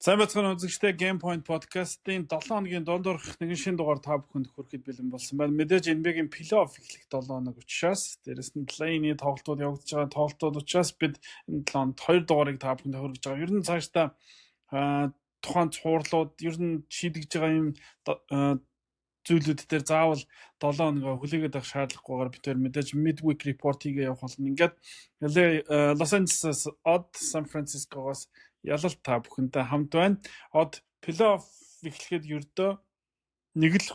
Сайн бацхан үзэгчтэй Game Point podcast-ийн 7 хоногийн дундуурх нэгэн шин дугаар та бүхэнд хүрэхэд бэлэн болсон байна. Мэдээж NBA-гийн плей-офф эхлэх 7 хоног учраас дээрэс нь play-ийн тоглолтууд явагдаж байгаа тоглолтууд учраас бид энэ 7 хоногт 2 дугаарыг та бүхэнд хүргэж байгаа. Ер нь цаашдаа тухайн цуурлууд ер нь шийдэгж байгаа юм зүйлүүд дээр заавал 7 хоногоо хүлээгээд авах шаардлагагүйгээр бид мэдээж midweek report хийгээ явах болно. Ингээд Los Angeles Odd San Francisco-гоос ялалт та бүхэнтэй хамт байна. Од плей-офф эхлэхэд ердөө нэг л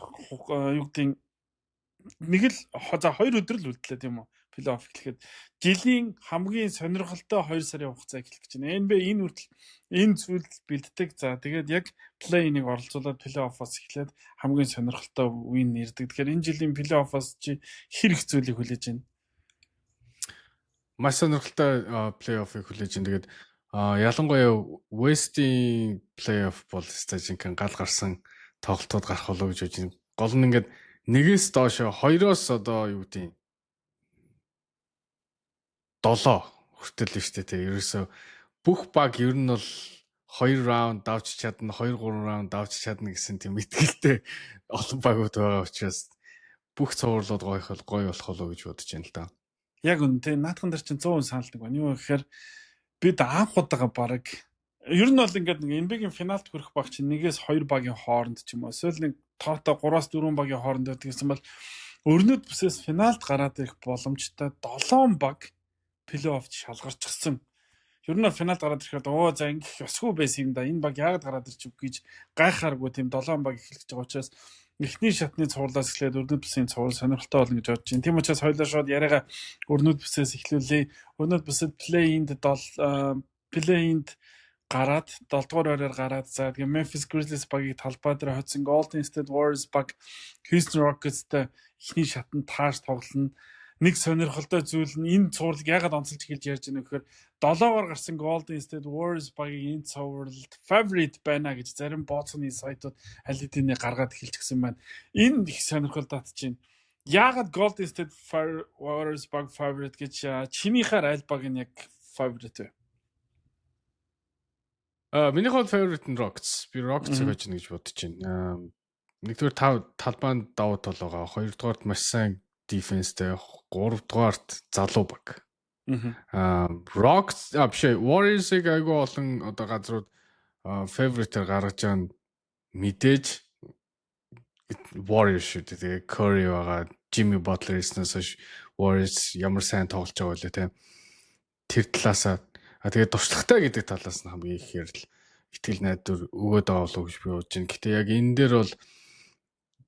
за 2 өдөр л үлдлээ тийм үү? Плей-офф эхлэхэд жилийн хамгийн сонирхолтой 2 сарын хугацаа эхлэх гэж байна. NBA энэ хүртэл энэ зүйл бэлддэг. За тэгээд яг плей-ийг оролцуулаад плей-оффоос эхлээд хамгийн сонирхолтой үеийг нэрдэг. Тэгэхээр энэ жилийн плей-оффоос чи хэр их зүйлийг хүлээж байна? Маш сонирхолтой плей-оффыг хүлээж байна. Тэгээд ялангуяа West-ийн плей-офф бол стажинкэн гал гарсан тоглолтууд гарах болов гэж бодож байна. Гол нь ингээд нэгээс доош 2-оос одоо юу гэдэг 7 хүртэл нь шүү дээ. Ерөөсөө бүх баг ер нь бол 2 раунд давж чадна, 2-3 раунд давж чадна гэсэн тийм итгэлтэй олон багууд байгаа учраас бүх цувралууд гоё болох болов гэж бодож байна л да. Яг үнэ наадхан дээр чинь 100% санал нэг байна. Юу гэхээр бид анх удаага баг ер нь бол ингээд NBA-гийн финалд хүрэх баг чинь 1-2 багийн хооронд ч юм уу эсвэл нэг тоотой 3-4 багийн хооронд байдаг гэсэн бол өрнөд бүсээс финалд гараад ирэх боломжтой 7 баг плей-оффт шалгарчихсан. Ер нь финалд гараад ирэхэд за ингэх ёсгүй байсан юм да. Энэ баг яагаад гараад ирчих гэж гайхааргүй тийм 7 баг эхлэж байгаа учраас эхний шатны цувралаас эхлээд өрнөд бүсийн цуврал сонирхолтой болно гэж бодож байна. Тийм учраас хоёулаа шууд яриагаа өрнөд бүсээс эхлүүлээ. Өрнөд бүсэд плей-инд гараад 7 дугаар байраар гараад за тэгээ Memphis Grizzlies багийг талбай дээр хоцсон Golden State Warriors баг Houston Rockets-тэй эхний шатанд тааш тоглоно. Нэг сонирхолтой зүйл нь энэ цувралыг яагаад онцолж эхэлж ярьж байна вэ гэхээр 7-оор гарсан Golden State Warriors багийн энэ цувралд favorite байна гэж зарим бооцны сайтууд аль хэдийн гаргаад эхэлчихсэн байна. Энэ их сонирхол татж байна. Яагаад Golden State Warriors баг favorite гэж чинийхаар аль баг нь яг favorite вэ? Миний хувьд favorite нь Rockets. Би Rockets-ыг гэж бодож байна. Нэгдүгээр талбайд давуу тал байгаа. Хоёрдугаарт маш сайн дефенстэй, 3 дугаарт залуу баг. Rockets Warriors-ыг айгүй олон одоо газрууд favorite-ээр гаргаж байгаа нь мэдээж Warriors шүү дээ. Тэгээ Curry байгаа, Jimmy Butler эснээс Warriors ямар сайн тоглож байгаа вэ те. Тэр талаасаа тэгээ туршлагатай гэдэг талаас нь хамгийн ихээр л итгэл найдвар өгөөд байгаа болов уу гэж би бодож байна. Гэтэ яг энэ дээр бол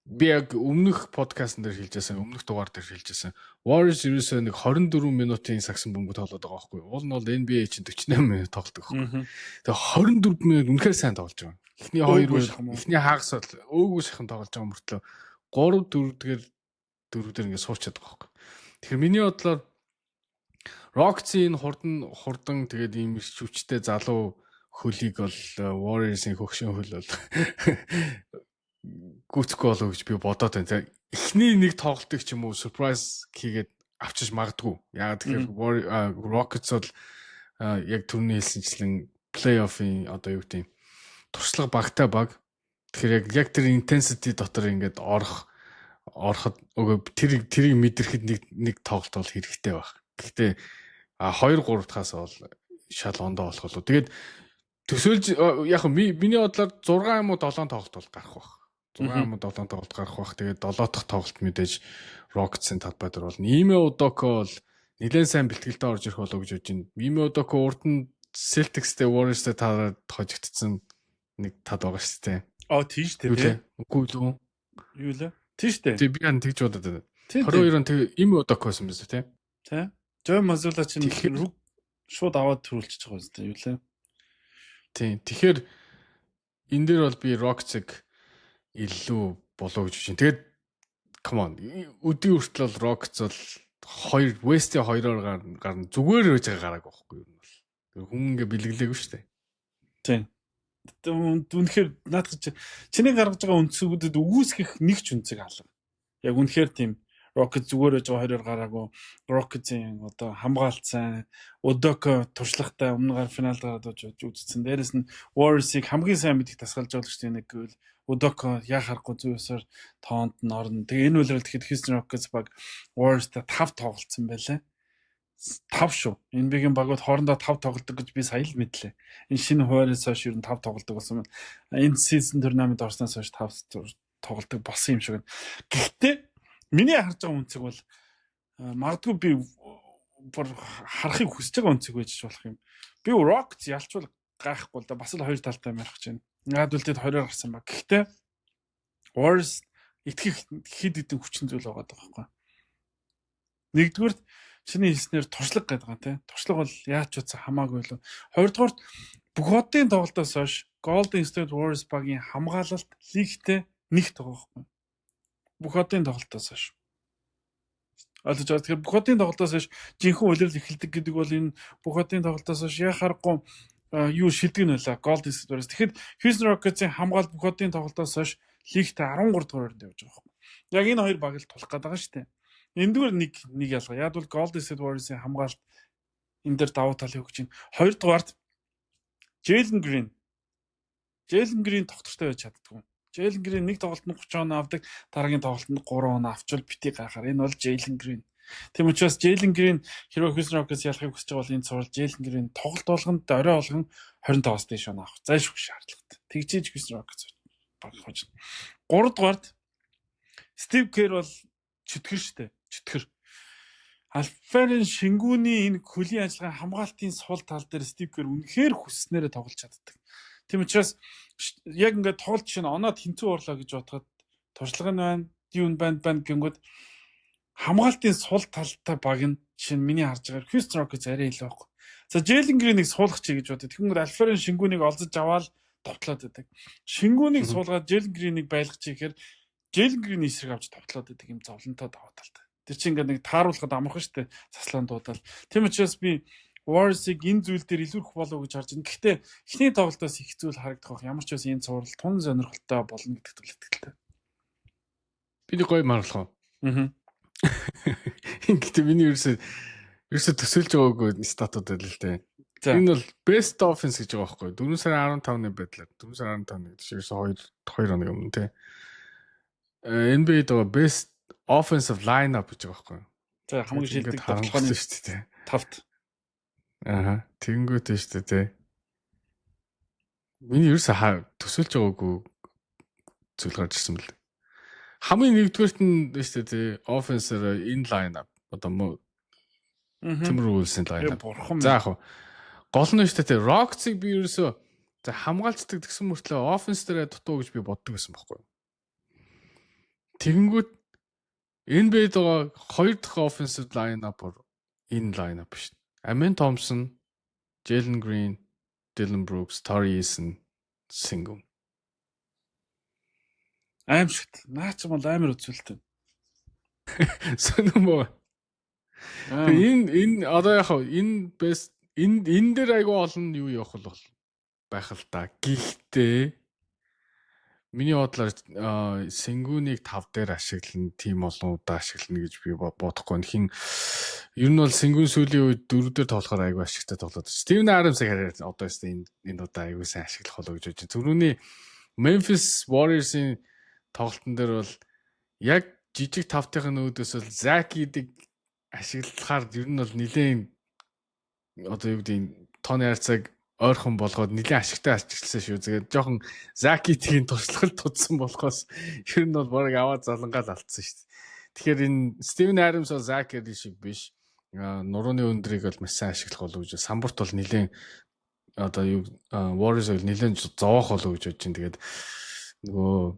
би яг өмнөх подкастн дээр хэлжсэн, өмнөх дугаар дээр хэлжсэн. Warriors ерөөсөө нэг 24 минутын сагсан бөмбөг тоглоод байгаа байхгүй юу? Уул нь бол NBA чинь 48 минут тоглодог байхгүй юу? Тэгээ 24 минут үнэхээр сайн тоглож байгаа. Эхний 2 эхний хагас бол өөгүй шахан тоглож байгаа мөртлөө 3-4 дээр ингээд суучаад байгаа байхгүй юу? Тэгэхээр миний бодлоор Rockets-ийн хурдан тэгээд ийм хүчтэй залуу хөлийг бол Warriors-ийн хөгшин хөл бол гүцэхгүй болов гэж би бодоод байна. Эхний нэг тоглолтыг ч юм уу surprise хийгээд авчиж магадгүй. Яагаад тэгэхээр Rockets бол яг түрүүний хэлсэнчлэн play-off-ийн одоо юу гэдэг юм туршлага багтай баг. Тэгэхээр яг тэр intensity дотор ингээд ороход тэрийг мэдрэхэд нэг тоглолт бол хэрэгтэй баг. Гэхдээ 2-3 дахаас бол шал ондоо болох болов. Тэгээд төсөөлж яг миний бодлоор 6 юм уу 7 тоглолт бол гарах баг. 6 юм уу 7 тоглолт гарах баг. Тэгээд 7 дахь тоглолт мэдээж Rockets-ийн талбай дээр болно. Ime Udoka бол нэлээд сайн бэлтгэлтэй орж ирэх болов гэж бодож байна. Ime Udoka урд нь Celtics-тэй Warriors-тэй таарад хожигдсон нэг тад байгаа шүү дээ. Тийм шүү дээ. Үгүй юу? Юу лээ? Тийм шүү дээ. Тэг би ган тэгж бодоод байна. 22-нд тэг Ime Udoka байсан биз дээ, тий? Joe Mazzulla чинь шууд аваад төрүүлчихэж байгаа юм зү юу лээ? Тийм. Тэгэхээр энэ дээр бол би Rockets-ыг илүү болоо гэж байна. Тэгээд come on. Өдний хүртэл бол Rockets бол West-ийн 2-оор гарна. Зүгээр байж байгаа гараагүй байхгүй юу? Хүн ингээ бэлгэлээгүй шүү дээ. Тийм. Үнэхээр наадах чиний гаргаж байгаа үндсүүдэд үгүйсгэх нэг ч үнцэг алга. Яг үнэхээр тийм Rockets зүгээр ээж байгаа 2-оор гараагүй. Rockets-ийн одоо хамгаалцсан Udoka туршлагатай өмнө гар финалд гараад үзсэн. Дээрээс нь Warriors-ыг хамгийн сайн мэдих тасгалж байгаалагч нэг гэвэл Udoka яа харахгүй зүүсээр тоонд нь орно. Тэгээ энэ үйлрэл тэгэхэд Houston Rockets баг Warriors-тай 5 тоглолцсон байлаа. 5 шүү. NBA-ийн багууд хоорондоо 5 тоглодог гэж би сая л мэдлээ. Энэ шинэ хуваарьаас хойш ер нь 5 тоглодог болсон байна. Энэ season tournament орсноос хойш 5 тоглодог болсон юм шиг байна. Гэхдээ миний харж байгаа үнцэг бол магадгүй би бүр харахыг хүсэж байгаа үнцэг байж болох юм. Би Rockets ялчвал гайхгүй л да бас л хоёр талтай ярих гэж байна. Яг л тэд 20-оор гарсан баг. Гэхдээ Warriors итгэх хэд хэдэн хүчин зүйл байгаа байхгүй. Нэгдүгээр чиний хэлснээр туршлага гэдэг байгаа тийм. Туршлага бол яаж ч утса хамаагүй л. Хоёрдугаар бүх одын тоглолтоос хойш Golden State Warriors багийн хамгаалалт лигтэй нэгт байгаа байхгүй. Бүх одын тоглолтоос хойш. Ойлгож байгаа. Тэгэхээр бүх одын тоглолтоос хойш жинхэнэ улирал эхэлдэг гэдэг бол энэ бүх одын тоглолтоос хойш яа харахгүй юу шилдэг нь байлаа. Golden State Warriors. Тэгэхэд Houston Rockets-ийн хамгаалалт бүх одын тоглолтоос хойш лигтэй 13 дугаар орнд явж байгаа байхгүй. Яг энэ хоёр баг л тулах гээд байгаа шүү дээ. Эндгээр нэг ялгаа. Яг бол Golden State Warriors-ийн хамгаалалт энэ дээр давуу тал өгч байна. Хоёрдугаарт Jalen Green тогтвортой байж чаддгүй. Jalen Green нэг тоглолтод 30 он авдаг, дараагийн тоглолтод 3 он авчвал бити гайхаар. Энэ бол Jalen Green. Тийм учраас Jalen Green хэрвээ Houston Rockets ялахыг хүсэж байгаа бол энэ цуврал Jalen Green тоглолт болгонд орой болгон 25-аас дээш он авах зайлшгүй шаардлагатай. Тэгжээж Houston Rockets баг хож. 3 дугаарт Steve Kerr бол чөтгөр штэ. Чөтгөр. Алферын шингүүний энэ хөлийн ажиллагаа хамгаалтын сул тал дээр Steve Kerr үнэхээр хүсснээрээ тоглож чаддаг. Тийм учраас яг ингээд тоглолт чинь оноод хинцүү орлоо гэж бодоход туршлага нь байна, дүүн банд гингүүд хамгаалтын сул талтай баг нь чинь миний харж байгаагаар Houston Rockets арай илүү байхгүй. За Jalen Green-ийг суулгах чи гэж боддог. Тэгэнгүүт Алферын шингүүнийг олзож аваад товтлоод байдаг. Шингүүнийг суулгаад Jalen Green-ийг байлгах чи гэхээр Jalen Green-ийн эсрэг авч товтлоод байдаг юм зовлонтой даваа талтай. Тэр чинь ингээд нэг тааруулахад амархан штэ заслаан дуудаал. Тийм учраас би Warriors-ыг энэ зүйл дээр илүүрэх болов гэж харж байна. Гэхдээ эхний тоглолтоос их зүйл харагдах байх. Ямар ч байсан энэ цуврал тун сонирхолтой болно гэдэгт л итгэлтэй. Би нэг гоё маруулах уу? Гэхдээ миний ерөөсөө төсөөлж байгаагүй статууд байл л дээ. Энэ бол best offense гэж байгаа байхгүй. 4 сарын 15-ны байдлаар 4 сарын 15-ны гэж ерөөсөө 2 хоног өмнө те. NBA-д best offensive lineup гэж байгаа байхгүй. За хамгийн шилдэг тоглохны шүү дээ. 5-т. Тэнгүүтэй шүү дээ. Миний ерөөсөө төсөөлж байгаагүй зүйл гарч ирсэн бэл. Хамгийн нэгдүгээрт нь шүү дээ. Offensive in lineup одоо Timberwolves-ийн lineup. За яг гол нь шүү дээ. Rockets-ыг би ерөөсөө за хамгаалцдаг гэсэн мөртлөө offense дээр дутуу гэж би боддог байсан байхгүй. Тэгэнгүүт NBA-д байгаа 2 дахь offensive lineup энэ lineup шүү. Amen Thompson, Jalen Green, Dillon Brooks, Tari Eason, Sengun. Аимшигт. Наач юм бол амар үзүүлэлт. Сонирмоо. Энэ одоо яг энэ best энэ дээр айгүй олон юу явах бол байх л та. Гэхдээ миний бодлоор Sengun-ыг 5 дээр ашиглана, тим олон удаа ашиглана гэж би бодохгүй. Хин ер нь бол Sengun сүүлийн үед 4 дээр тоглохоор айгүй ашигтай тоглоод байна. Steven Adams-ыг хараад одоо энэ удаа айгүй сайн ашиглах болов гэж бодож байна. Түрүүний Memphis Warriors-ийн тоглолтын дээр бол яг жижиг 5-ын үүдээс бол Zach-ийг ашиглахаар ер нь бол нэлээд одоо юу гэдэг тооны харьцааг ойрхон болгоод нэлээд ашигтай ашигласан шүү. Тэгээд жоохон Zach-ийн туршлага тудсан болохоос ер нь бол барыг аваад залангаал алдсан шүү дээ. Тэгэхээр энэ Steven Adams бол Zach-ийн шиг биш. Нурууны өндрийг бол маш сайн ашиглах болов гэж. Самбарт бол нэлээд одоо юу Warriors бол нэлээд зовоох болов гэж бодож байна. Тэгээд нөгөө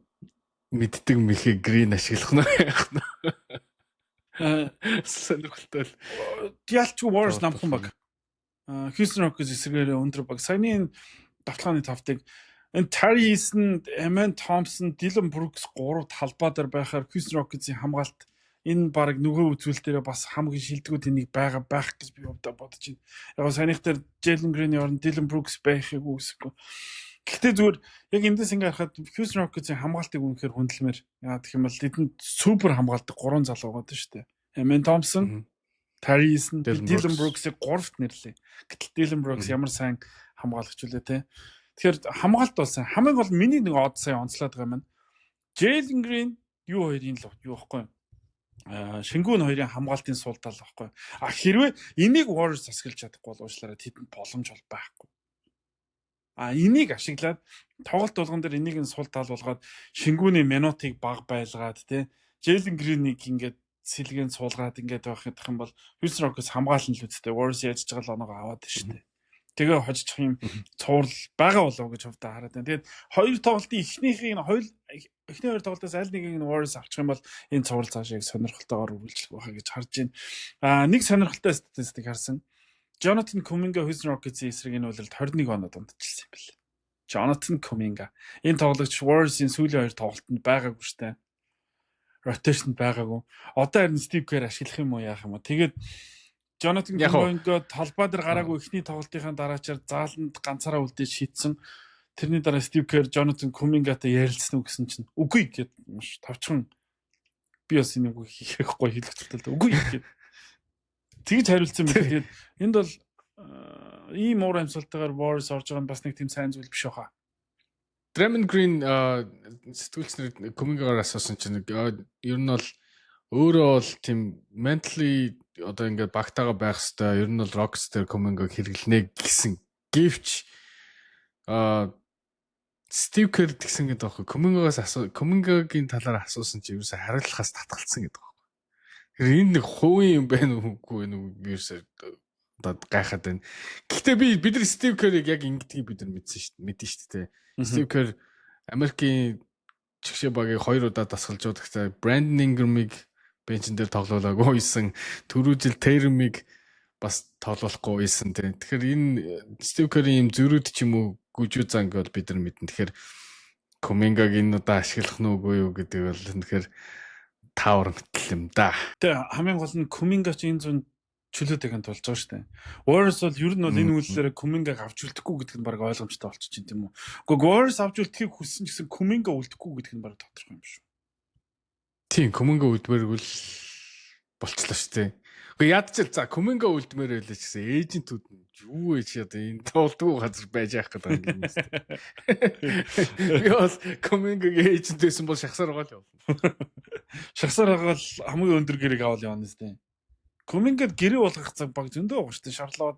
мэддэг мэхээ Green ашиглах нь яах нь. Сонирхолтой л. Ялчгүй Warriors намхан баг. Houston Rockets эсрэгээр өндөр баг. Саяны давталгааны 5-ыг энэ Tari Eason, Amen Thompson, Dillon Brooks 3 талбай дээр байхаар Houston Rockets-ийн хамгаалалт энэ баг нөгөө үзүүлэлтээрээ бас хамгийн шилдэгүүд энийг байх гэж би бодож байна. Яг саяных дээр Jalen Green-ийн орон Dillon Brooks байхыг үсэхгүй. Гэхдээ зүгээр яг эндээс ингээ харахад Houston Rockets-ийн хамгаалтыг үнэхээр хүндэлмээр. Яа гэх юм бол эдэнд супер хамгаалдаг 3 залуу байгаа шүү дээ. Amen Thompson, Tyrese, Dillon Brooks-ыг 3-т нэрлээ. Гэтэл Dillon Brooks ямар сайн хамгаалагч үлээ те. Тэгэхээр хамгаалт бол сайн. Хамгийн гол миний нэг од сайн онцлоод байгаа юм. Jalen Green юу хоёрын л юу байхгүй. Шингүүн хоёрын хамгаалтын сул тал байхгүй. Хэрвээ энийг Warriors асгалж чадахгүй бол уучлаарай тэдэнд боломж бол байхгүй. Энийг ашиглаад тоглолт болгон дээр энийг нь сул тал болгоод шингүүний минутыг бага байлгаад те. Jalen Green-ийг ингээд сэлгэн суулгаад ингээд байх юм бол Houston Rockets хамгаална л үстэй. Warriors яаж ч гал оноогоо аваад шүү дээ. Тэгээ хожчих юм цуврал байгаа болов гэж хувьдаа хараад байна. Тэгээд хоёр тоглолтын эхний хоёр тоглолтоос аль нэгийг нь Warriors авчих юм бол энэ цуврал цаашаа сонирхолтойгоор үргэлжлэх байхаа гэж харж байна. Нэг сонирхолтой статистик харсан. Jonathan Kuminga Houston Rockets-ийн эсрэг энэ үйлрэлд 21 оноо дундчилсан юм байна. Jonathan Kuminga. Энэ тоглогч Warriors-ийн сүүлийн хоёр тоглолтод байгаагүй штэ. Rotation байгаагүй. Одоо харин Steve Kerr ашиглах юм уу яах юм уу? Тэгээд Jonathan Kuminga талбай дээр гараагүй эхний тоглолтынхаа дараачаар зааланд ганцаараа үлдээж шийдсэн. Тэрний дараа Steve Kerr Jonathan Kuminga-тай ярилцсан уу гэсэн чинь үгүй гэд маш тавчхан би бас энийг хийхгүй хэлэх зүгтэлтэй үгүй гэд. Тэгж хариулсан мэт. Тэгээд энд бол ийм уур амьсгалтайгаар Warriors орж байгаа нь бас нэг тийм сайн зүйл биш баха. Draymond Green сэтгүүлчнэр Kuminga-гаар асуусан чинь ер нь бол өөрөө бол тийм mentally одоо ингээд багтаага байх хэвээр ер нь бол Rockets дээр Kuminga хэрэглэнэ гэсэн гэвч Steve Kerr гэсэн гэдэг байхгүй Kuminga-гийн талаар асуусан чи ерөөсө хариулахаас татгалцсан гэдэг байхгүй. Тэгэхээр энэ нэг хувийн юм байна уугүй нүг ерөөсө одоо гайхаад байна. Гэхдээ бид нар Steve Kerr-ийг яг ингэдгийг бид нар мэдэн шүү дээ. Steve Kerr Америкийн чигшээ багийг 2 удаа дасгалж удагтай Brandon Ingram-ыг бенчэн дээр тоглоулаагүй ийсэн. Түрүү жил Tatum-ыг бас тоглоулахгүй ийсэн тийм. Тэгэхээр энэ Steve Kerr-ийн юм зөрүүд ч юм уу гүжүү занг бол бид нар мэднэ. Тэгэхээр Kuminga-г энэ удаа ашиглах нь үгүй юу гэдэг бол тэгэхээр таавар мэтэл юм да. Тэгээ хамгийн гол нь Kuminga ч энэ зүүн чөлөөтэйгэн тулж байгаа шүү дээ. Warriors бол ер нь бол энэ үйлдэлээр Kuminga-г авч үлдэхгүй гэдэг нь баг ойлгомжтой болчих чинь тийм үү. Гэхдээ Warriors авч үлдэхийг хүссэн ч гэсэн Kuminga үлдэхгүй гэдэг нь баг тодорхой юм шүү. Тийм, Kuminga үлдмээргүй л болчлоо шүү дээ. Гэхдээ ядчил за Kuminga үлдмээр байлаа ч гэсэн эйжентүүд нь юу вэ чи одоо энэ тоглодгүй газар байж яах гэдэг юм байна. Би бол Kuminga-гийн эйжент байсан бол шахсаар байгаа л явна. Шахсаар байгаа л хамгийн өндөр гэрийг авал явна зү. Kuminga-д гэрээ болгох цаг баг зөндөө байгаа шүү дээ. Charlotte,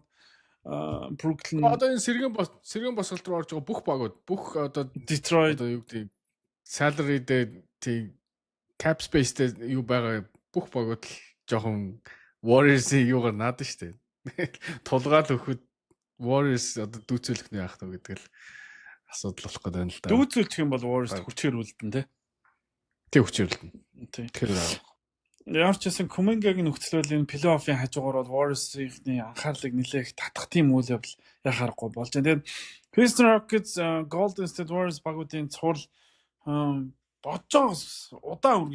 Brooklyn. Одоо энэ сэргэн босголт руу орж байгаа бүх багууд, бүх одоо Detroit одоо юу гэдэг salary дээр тийм cap space дээр юу байгаа бүх багууд л жоохон Warriors-ийн юугаар наадаг шүү дээ. Тулгаал өгөхөд Warriors одоо дүүцүүлэх нь яах вэ гэдэг л асуудал болох гэдэг байна л да. Дүүцүүлчих юм бол Warriors хүчээр үлдэн тий. Тэг хүчээр үлдэн. Тий. Тэгэхээр ямар ч гэсэн Kuminga-гийн нөхцөл байдал энэ плей-оффын хажуугаар бол Warriors-ийн анхаарлыг нэлээх татах тийм үйл явдал яхаарахгүй болж байна. Тэгээд Houston Rockets, Golden State Warriors багуудын цуврал бодож удаан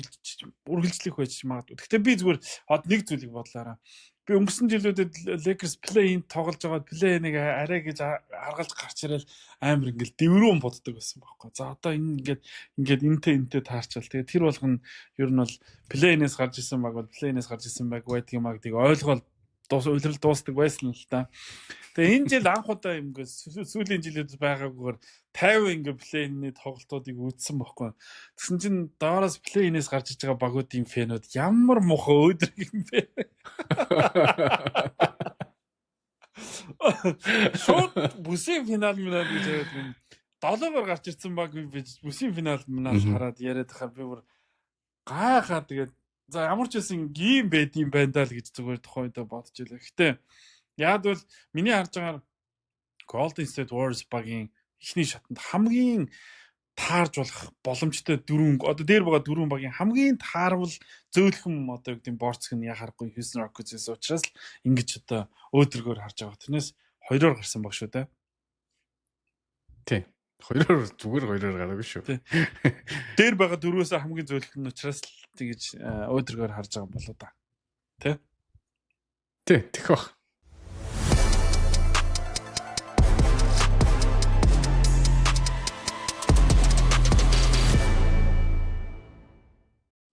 үргэлжлэх байж магадгүй. Гэхдээ би зүгээр нэг зүйлийг бодлоораа. Би өнгөрсөн жилүүдэд Lakers play-ин тоглож байгаа play-нийг арай гэж харгалж гарч ирэл амар ингээл дэврүүн боддог байсан байхгүй. За одоо энэ ингээд энтэй таарчвал. Тэгээ тэр болгоно ер нь бол play-инээс гарч исэн баг бол play-инээс гарч исэн баг байдаг юм аа гэдгийг ойлгоод улирал дуустдаг байсан л та. Тэгээ энэ жил анх удаа юм ингээд сүүлийн жилүүд байгаагүйгээр 50 ингээд play-ины тоглолтуудыг үзсэн байхгүй. Тэгсэн чинь доороос play-инээс гарч иж байгаа багуудын фэнүүд ямар муухай өдрөг юм бэ? Шууд бүсийн финал гэж яриад 7-оор гарч ирсэн баг би бүсийн финал хараад яриад хахаар би бүр гайхаад тэгээд за ямар ч байсан ийм байд юм байна даа л гэж зүгээр тухайн үедээ бодож байлаа. Гэтэ яад бол миний харж байгаагаар Golden State Warriors багийн эхний шатанд хамгийн таарж болох боломжтой одоо дээр байгаа 4 багийн хамгийн таарвал зөөлхөн одоо юу гэдэг борцог нь яхахгүй Houston Rockets-ээс учраас ингэж одоо өөдрөгөөр харж байгаа. Тэрнээс 2-оор гарсан баг шүү дээ. Тий. 2-оор зүгээр 2-оор гараагүй шүү. Дээр байгаа 4-өөс хамгийн зөөлхөн нь учраас тэгэж өөдрөгөөр харж байгаа болоо да. Тэ? Тий, тэгэх бах.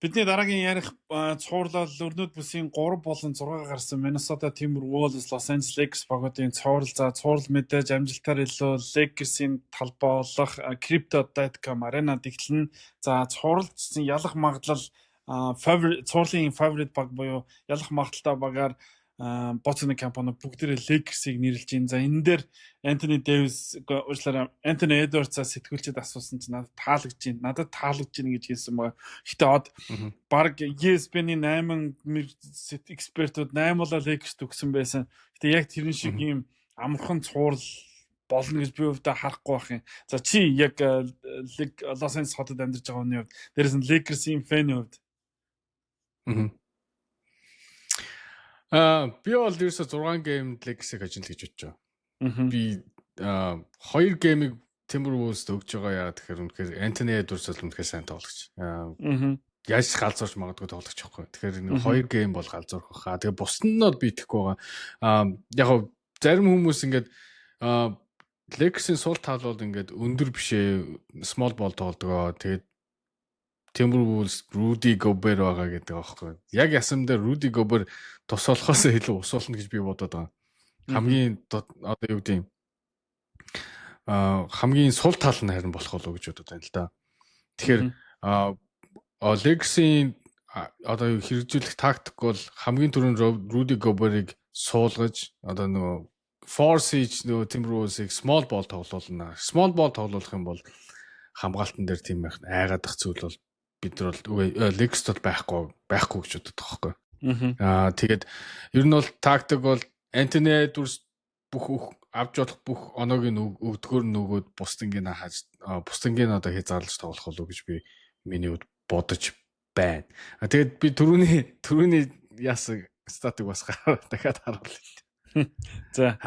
Бидний дараагийн ярих цуурлал өрнөд бүсийн 3 болон 6 гарсан Minnesota Timberwolves Los Angeles Lakers багуудын цуврал цуврал мэдээж амжилтаар илүү Lakers-ийн талбай болох Crypto.com арена дэглэн за цувралцсан ялах магадлал цуурлын favorite баг буюу ялах магадaltaй багаар Boston компани бүгдээрээ Lakers-ыг нэрлэж байна. За энэ дээр Anthony Davis уучлаарай Anthony Edwards-аас сэтгүүлчид асуусан чинь надад таалагдж байна гэж хэлсэн байгаа. Гэтэ од баг ESPN-ийн 8 экспертүүд 8 болоо Lakers төгсөн байсан. Гэтэ яг тэрэн шиг ийм амархан цуурал болно гэж би өвдө харахгүй байх юм. За чи яг Los Angeles хотод амьдарч байгаа хүний хувьд дээрээс нь Lakers-ийн фэний хувьд би бол ерөөсө 6 гейм Lakers-ыг ажил гэж бодож байгаа. Би 2 геймийг Timberwolves-д өгж байгаа яа тэгэхээр үнэхээр Anthony Edwards бол үнэхээр сайн тоглогч. Яаж галзуурч магадгүй тоглогч байхгүй. Тэгэхээр энэ 2 гейм бол галзуурах баха. Тэгээ бусднууд би итгэхгүй байгаа. Яг гоо зарим хүмүүс ингээд Lakers-ийн сул тал бол ингээд өндөр бишээ small ball тоглодог. Тэгээд Timberwolves Rudy Gobert байгаа гэдэг аахгүй. Яг ясам дээр Rudy Gobert тус болохоос илүү ус болно гэж би бодоод байгаа. Хамгийн одоо юу гэдэг юм хамгийн сул тал нь харин болох болов гэж бодод байна л да. Тэгэхээр Lakers-ийн одоо хэрэгжүүлэх тактик бол хамгийн түрүүнд Rudy Gobert-ыг суулгаж одоо нөгөө force нөгөө Timberwolves-ыг small ball тоглуулна. Small ball тоглуулах юм бол хамгаалтан дээр тийм байх айгаадах зүйл бол бид нар бол Lakers-д байхгүй гэж боддог байхгүй. Тэгээд ер нь бол тактик бол Anthony Edwards бүх авч болох бүх оноог нь өвдгөр нөгөөд бусдынгийн одоо хязгаарлаж тоглох болов гэж би миний хувьд бодож байна. Тэгээд би түрүүний яасан статик бас дахиад харуулъя. За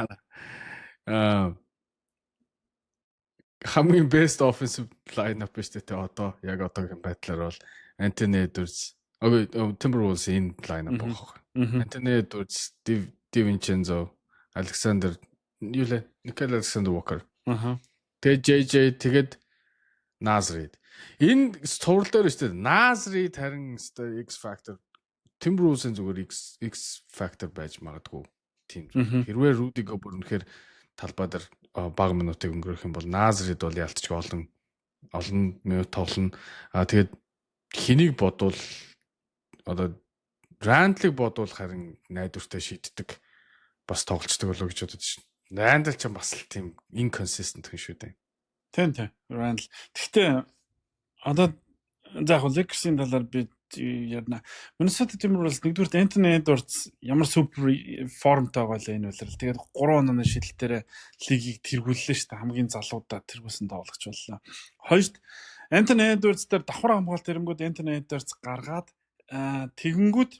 хамгийн best offensive lineup биш тэ одоо яг одоогийн байдлаар бол Anthony Edwards Timberwolves энэ lineup баг. Anthony Edwards, DiVincenzo, Alexander Nickeil Alexander-Walker. Тэгээд JJ тэгээд Naz Reid. Энэ цуврал дээр шүү дээ. Naz Reid харин өстой X factor Timberwolves-ын зүгээр X factor байж магадгүй. Тийм. Хэрвээ Rudy Gobert үнэхээр талбай дээр бага минутыг өнгөрөх юм бол Naz Reid бол ялцчих олон минут тоглоно. Тэгээд хэнийг бодвол одоо Randle-ыг бодвол харин найдвартай шийддэг бас тоглолцдог болов гэж бодож байна. Randle ч бас л тийм inconsistent хүн шүү дээ. Тийм Randle. Гэхдээ одоо за яг Lakers-ийн талаар би ярина. Minnesota Timberwolves нэгдүгээр Anthony Edwards ямар супер формтой байгаа л энэ үлрэл. Тэгээд 3 онооны шидэлтээр лигийг тэргүүллээ шүү дээ. Хамгийн залуудаа тэргүүлсэн тоглогч боллоо. Хоёрт Anthony Edwards дээр давхар хамгаалт ирэнгүүд Anthony Edwards гаргаад тэгэнгүүт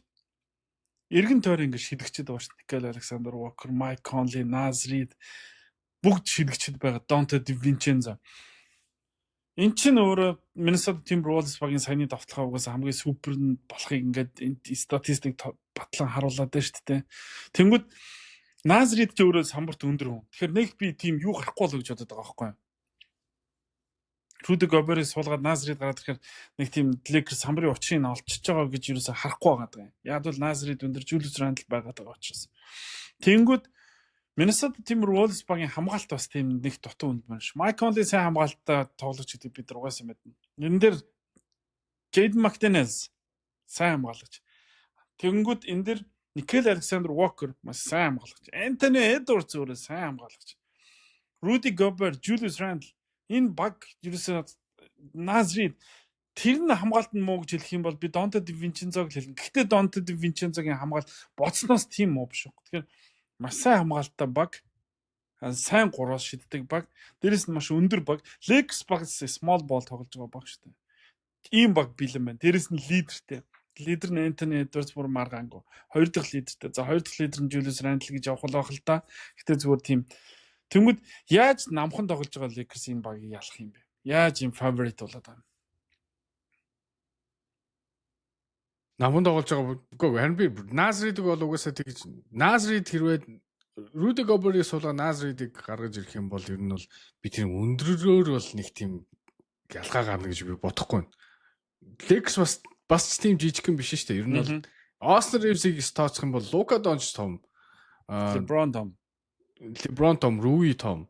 эргэн тойр ингэ шидэгчэд байгаа шүү. Nickeil Alexander-Walker, Mike Conley, Naz Reid бүгд шидэгчэд байгаа. Donte DiVincenzo. Энд чинь өөрөө Minnesota Timberwolves багийн саяны давталгаа угаас хамгийн супер нь болохыг ингээд энэ статистик батлан харуулад байна шүү дээ. Тэнгүүд Naz Reid ч өөрөө самбарт өндөр хүн. Тэгэхээр нэг би тийм юу гарахгүй л гэж бодоод байгаа байхгүй юу? Rudy Gobert-ийг суулгаад Naz Reid гараад ирэхээр нэг тийм Lakers самбарын учрыг олчиж байгаа гэж юусаа харахгүй байгаа юм. Яг бол Naz Reid өндөр Julius Randle байгаад байгаа учраас. Тэнгүүд Minnesota Timberwolves багийн хамгаалт бас тийм нэг дутуу үнд байна ш. Mike Conley сайн хамгаалттай тоглож гэдэг бид угаасаа мэднэ. Энэ дээр Jaden McDaniels сайн хамгаалагч. Тэгэнгүүт энэ дээр Nickeil Alexander-Walker маш сайн хамгаалагч. Anthony Edwards өөрөө сайн хамгаалагч. Rudy Gobert, Julius Randle энэ баг ерөөсөө Naz Reid тэр нь хамгаалт нь муу гэж хэлэх юм бол би Donte DiVincenzo-г хэлнэ. Гэхдээ Donte DiVincenzo-гийн хамгаалт боцноос тийм муу биш үү. Тэгэхээр маш сайн хамгаалттай баг, сайн гурваас шиддэг баг, дээрэс нь маш өндөр баг, Lakers багс small ball тоглож байгаа баг шүү дээ. Ийм баг бэлэн байна. Дээрэс нь лидертэй. Лидер нь Anthony Edwards бүр маргаангүй. Хоёр дахь лидертэй. За хоёр дахь лидер нь Julius Randle гэж явах болох л да. Гэтэ зүгээр тийм. Тэнгүүд яаж намхан тоглож байгаа Lakers энэ багийг ялах юм бэ? Яаж ийм favorite болоод байна? Намхан тоглож байгаа үгүй харин би Naz Reid-ийг бол угаасаа тэгж Naz Reid хэрвээ Rudy Gobert-ийг суулгаа Naz Reid-ийг гаргаж ирэх юм бол ер нь бол би тэр өндрөөр бол нэг тийм ялгаа гарна гэж би бодохгүй байна. Lakers бас бас ч тийм жижигхэн биш шүү дээ. Ер нь бол Austin Reeves-ийг тооцох юм бол Luka Doncic том, LeBron том, Rui том.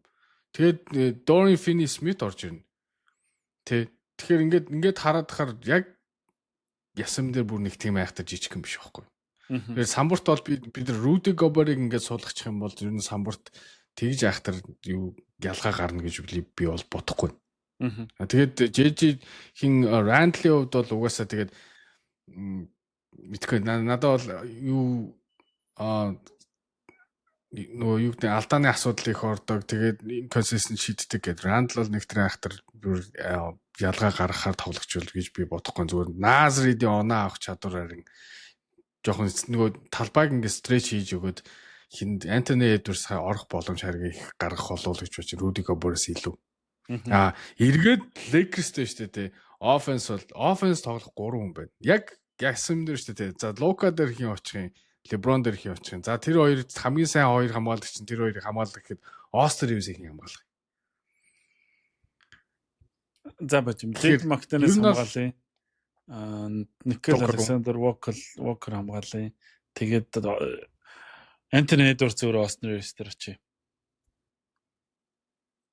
Тэгээд Dorian Finney-Smith орж ирнэ. Тэгэхээр ингээд хараад яг ясам дээр бүр нэг тийм айхтар жижигхэн биш байхгүй. Тэгэхээр самбарт бол бид Rudy Gobert-ийг ингээд суулгачих юм бол ер нь самбарт тэгж айхтар юу ялгаа гарна гэж би бол бодохгүй. Тэгээд JJ хин Randle-ийн хувьд бол угаасаа тэгээд мэдгүй надад бол юу нөгөө юу гэдэг алдааны асуудал их ордог. Тэгээд inconsistent шийддэг гэдэг. Randle бол нэг тэр айхтар ялгаа гаргахаар тоглогч бол гэж би бодохгүй. Зүгээр Nazrid-ийн оноо авах чадвараар жоохон нөгөө талбайг ингээд стретч хийж өгөөд хинд Anthony Edwards орох боломж харгийг гаргах болов гэж бодчих. Rudy Gobert-с илүү. Эргээд Lakers-тэй шүү дээ. Offense тоглох 3 хүн байна. Яг ясам дээр шүү дээ. За Luka дээр хин очих юм. LeBron дээр хин очих юм. За тэр хоёр хамгийн сайн хоёр хамгаалагч нь тэр хоёрыг хамгаалах гэхэд Austin Reeves-ийг хамгаалах. За бачим. Jake McDaniels хамгаалъя. Nickel Alexander Walker хамгаалъя. Тэгээд Anthony Edwards өөрөө Austin Reeves дээр очие.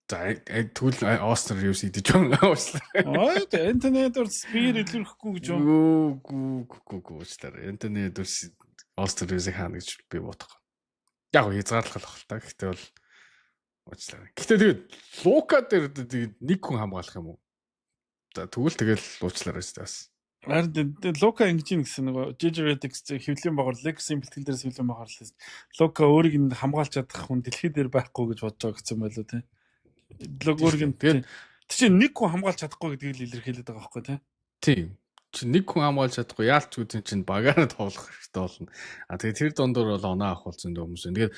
За тэгвэл Austin Reeves идэж байна. Anthony Edwards биер илэрхгүй гэж юм. Гүү уучлаарай. Anthony Edwards Austin Reeves-ийг хаана гэж би бодох. Яг хязгаарлах л та. Гэхдээ бол уучлаарай. Гэхдээ тэгээд Luka дээр нэг хүн хамгаалах юм уу? За тэгвэл тэгэл уучлаарай шүү дээ бас. Харин Luka ингэж юм гэсэн нөгөө JJ Redick хэвлэлийн багаар Lakers-ийн бэлтгэл дээрээс хэвлэлийн багаар л Luka өөрийг нь хамгаалж чадах хүн дэлхий дээр байхгүй гэж бодож байгаа гэсэн байлоо тий. Өөрийг нь тэгээд чинь нэг хүн хамгаалж чадахгүй гэдгийг л илэрхийлээд байгаа байхгүй тий. Тийм. Чи нэг хүн хамгаалж чадахгүй яалч үгүй чинь багаараа тоглох хэрэгтэй болно. Тэгээд тэр дондор бол оноо авах болсон хүмүүс. Тэгээд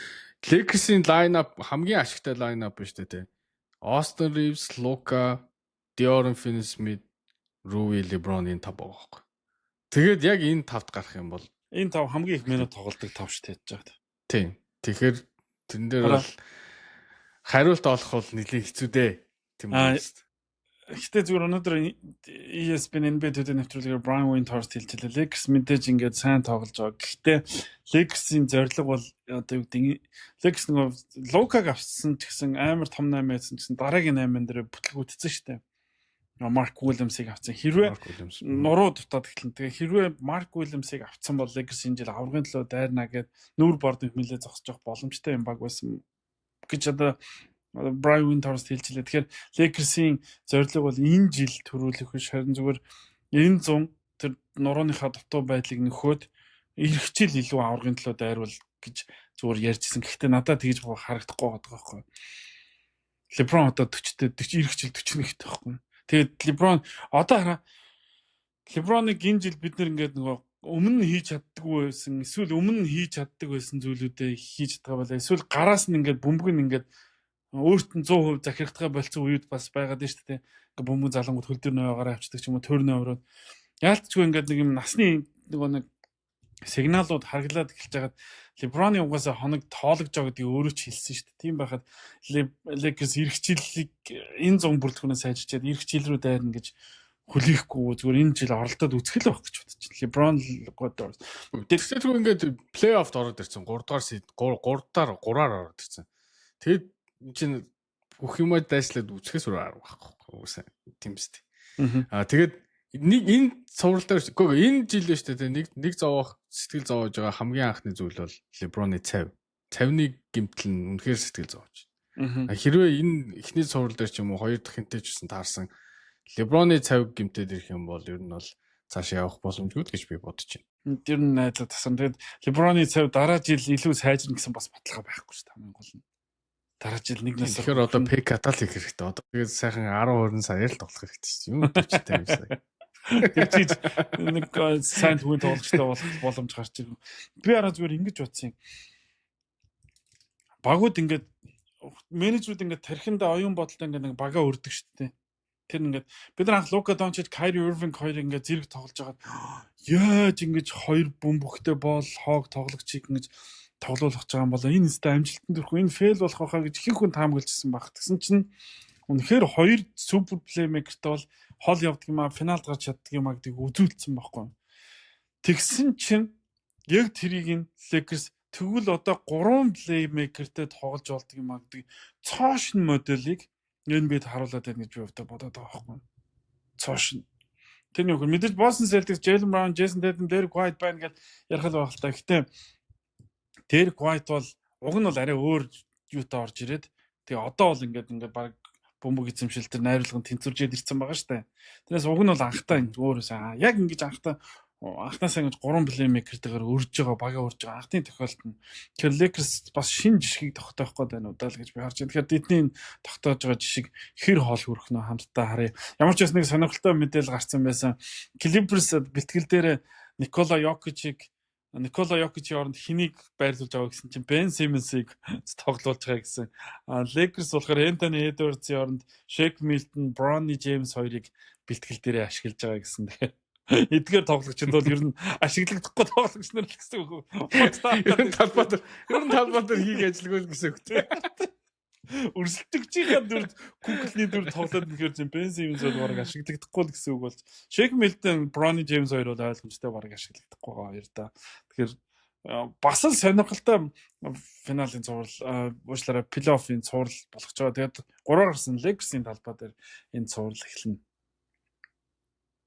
Lakers-ийн line-up хамгийн ашигтай line-up биш үү тий. Austin Reeves, Luka, Dorian Finney-Smith, Rui, LeBron-ийн 5 байгаа байхгүй. Тэгээд яг энэ 5-т гарах юм бол энэ 5 хамгийн их минут тоглодог 5 шүү дээ гэж байгаа. Тийм. Тэгэхээр тэрэн дээр бол хариулт олох бол нэлийн хэцүү дээ. Тийм үү? Гэхдээ зүгээр өнөөдөр ESPN NBA төдий нэвтрүүлгээр Brian Windhorst хэлчихлээ. Lakers мэдээж ингээд сайн тоглож байгаа. Гэхдээ Lakers-ийн зорилго бол одоо юу гэдэг Lakers нөгөө Luka-г авсан ч гэсэн амар том 8 байсан ч гэсэн дараагийн 8 дээр бүтлгүүтсэн шүү дээ. Mark Williams-ыг авсан. Хэрвээ нуруу дутаад эхлэн. Тэгээ хэрвээ Mark Williams-ыг авсан бол Lakers энэ жил аврагын төлөө дайрна гэд нүүр бордыг хэмнэлээ зогсож явах боломжтой юм баг байсан гэж одоо Brian Windhorst хэлчихлээ. Тэгэхээр Lakers-ийн зорилго бол энэ жил төрүүлэх биш харин зүгээр 900 тэр нурууныхаа дутуу байдлыг нөхөөд ирэх жил илүү аврагын төлөө дайрвал гэж зүгээр ярьжсэн. Гэхдээ надад тэгж харагдахгүй байгаа байхгүй. LeBron одоо 40-тэй ирэх жил 41-тэй байхгүй. Тэгээд LeBron одоо хараа LeBron-ыг энэ жил бид нэр ингээд нөгөө өмнө нь хийж чаддаггүй байсан эсвэл өмнө нь хийж чаддаг байсан зүйлүүдээ хийж чадгаа байлаа. Эсвэл гараас нь ингээд бөмбөг нь ингээд өөрт нь 100% захирагдгаа болцсон үед бас байгаад байна шүү дээ. Ингээ бөмбөг залангууд хөл дээр нойгоор авчдаг ч юм уу төрнөө өрөөд. Яалтчгүй ингээд нэг юм насны нөгөө нэг сигналууд харглаад эхэлж байгаад LeBron-ы угаасаа хоног тоологж байгаа гэдгийг өөрөө ч хэлсэн шүү дээ. Тийм байхад Lakers ирэх жилийг энэ 100 бүрэлдэхүүнээс сайжирчаад ирэх жил рүү дайрна гэж хүлээхгүй зүгээр энэ жил оролдоод үзэх л байх гэж бодчих. LeBron гол. Тэгсээ түрүү ингээд плей-оффд ороод ирсэн. 3-аар ороод ирсэн. Тэгэд чинь бүх юмаа дайслаад үцхээс өөр арга байхгүй уусаа тийм үстэй. Тэгээд нэг энэ цуврал дээр энэ жил л шүү дээ нэг зовоох сэтгэл зовоож байгаа хамгийн анхны зүйл бол LeBron-ы цавны гэмтэл нь үнэхээр сэтгэл зовоож байна. Хэрвээ энэ эхний цуврал дээр ч юм уу хоёр дахь хинтэй ч гэсэн таарсан LeBron-ы цав гэмтээд ирэх юм бол ер нь бол цаашаа явах боломжгүй гэж би бодож байна. Тэр нь найзад тасан. Тэгээд LeBron-ы цав дараа жил илүү сайжирна гэсэн бас баталгаа байхгүй шүү дээ хамгийн гол нь. Дараа жил нэгнээс тэгэхээр одоо пек катал хийх хэрэгтэй. Одоо тэгээд сайхан 10-20 саяар л тоглох хэрэгтэй шүү. Юу 40-тай юм сая. Тэгж нэг сайн түүний тоглогчтой болох боломж гарч ирв. Би араа зүгээр ингэж бодсон юм. Багууд ингээд менежерүүд ингээд тархиндаа оюун бодолтой ингээд нэг бага өрдөг шүү дээ. Тэр ингээд бид нар анх Luka Doncic, Kyrie Irving хоёр ингээд зэрэг тоглож байгаад яаж ингэж хоёр бөмбөгтэй боол хоог тоглогчийг ингэж тоглуулах гэж байгаа юм бол энэ өстой амжилтанд хүрэх энэ фейл болох байхаа гэж их хүн таамаглажсэн баг. Тэгсэн чинь Үнэхээр хоёр супер плеймейкертэй бол хол явдаг юм аа, финалд гарч чаддаг юм аа гэдгийг үзүүлсэн байхгүй. Тэгсэн чинь яг тэрийг Lakers тэгвэл одоо 3 плеймейкертэй тоглож болдог юм аа гэдэг цоошин моделийг NBA-д харуулад байна гэж би өвдө бодоод байгаа байхгүй. Цоошин. Тэр нэг мэдээж Boston Celtics, Jaylen Brown, Jason Tatum, Derek White байна гэж ярих л байх л та. Гэхдээ Derek White бол уг нь бол арай өөр юутай орж ирээд тэгээ одоо бол ингээд баг бөмбөг эзэмшил төр найруулгын тэнцвэржээд ирсэн байгаа штэ. Тэрнээс уг нь бол анхтаа өөрөөсөө яг ингэж анхнаасаа ингэж 3 плеймейкертэйгээр өрж байгаа бага өрж байгаа анхны тохиолдолд нь тэгэхээр Lakers бас шинэ жишгийг тогтоох гээд байна уу даа л гэж би харж байна. Тэгэхээр тэдний тогтоож байгаа жишг хэр хоол хүрэх нөө хамтдаа харъя. Ямар ч бас нэг сонирхолтой мэдээлэл гарсан байсан. Clippers бэлтгэл дээр Никола Йокичийн оронд хэнийг байрлуулж байгаа гэсэн чинь Бен Симмонсыг тоглуулж байгаа гэсэн. Lakers болохоор Anthony Edwards-ийн оронд Shake Milton, Bronny James хоёрыг бэлтгэл дээр ашиглаж байгаа гэсэн. Эдгээр тоглогчид бол ер нь ашиглагдахгүй тоглогч нар л гэсэн үг. Ер нь талбай дээр хийг ажиллагүй гэсэн үг. Өрсөлдөгчийн дүр Google-ний дүр тоглоод нэхэр чинь Бен Симмонс бол бараг ашиглагдахгүй л гэсэн үг болж. Shake Milton, Bronny James хоёр бол ойлгомжтой бараг ашиглагдахгүй байгаа хоёр да. Тэгэхээр бас л сонирхолтой финалийн цуврал уучлаарай плей-оффын цуврал болох ч байгаа. Тэгээд 3-аар гарсан Lakers-ийн талбай дээр энэ цуврал эхэлнэ.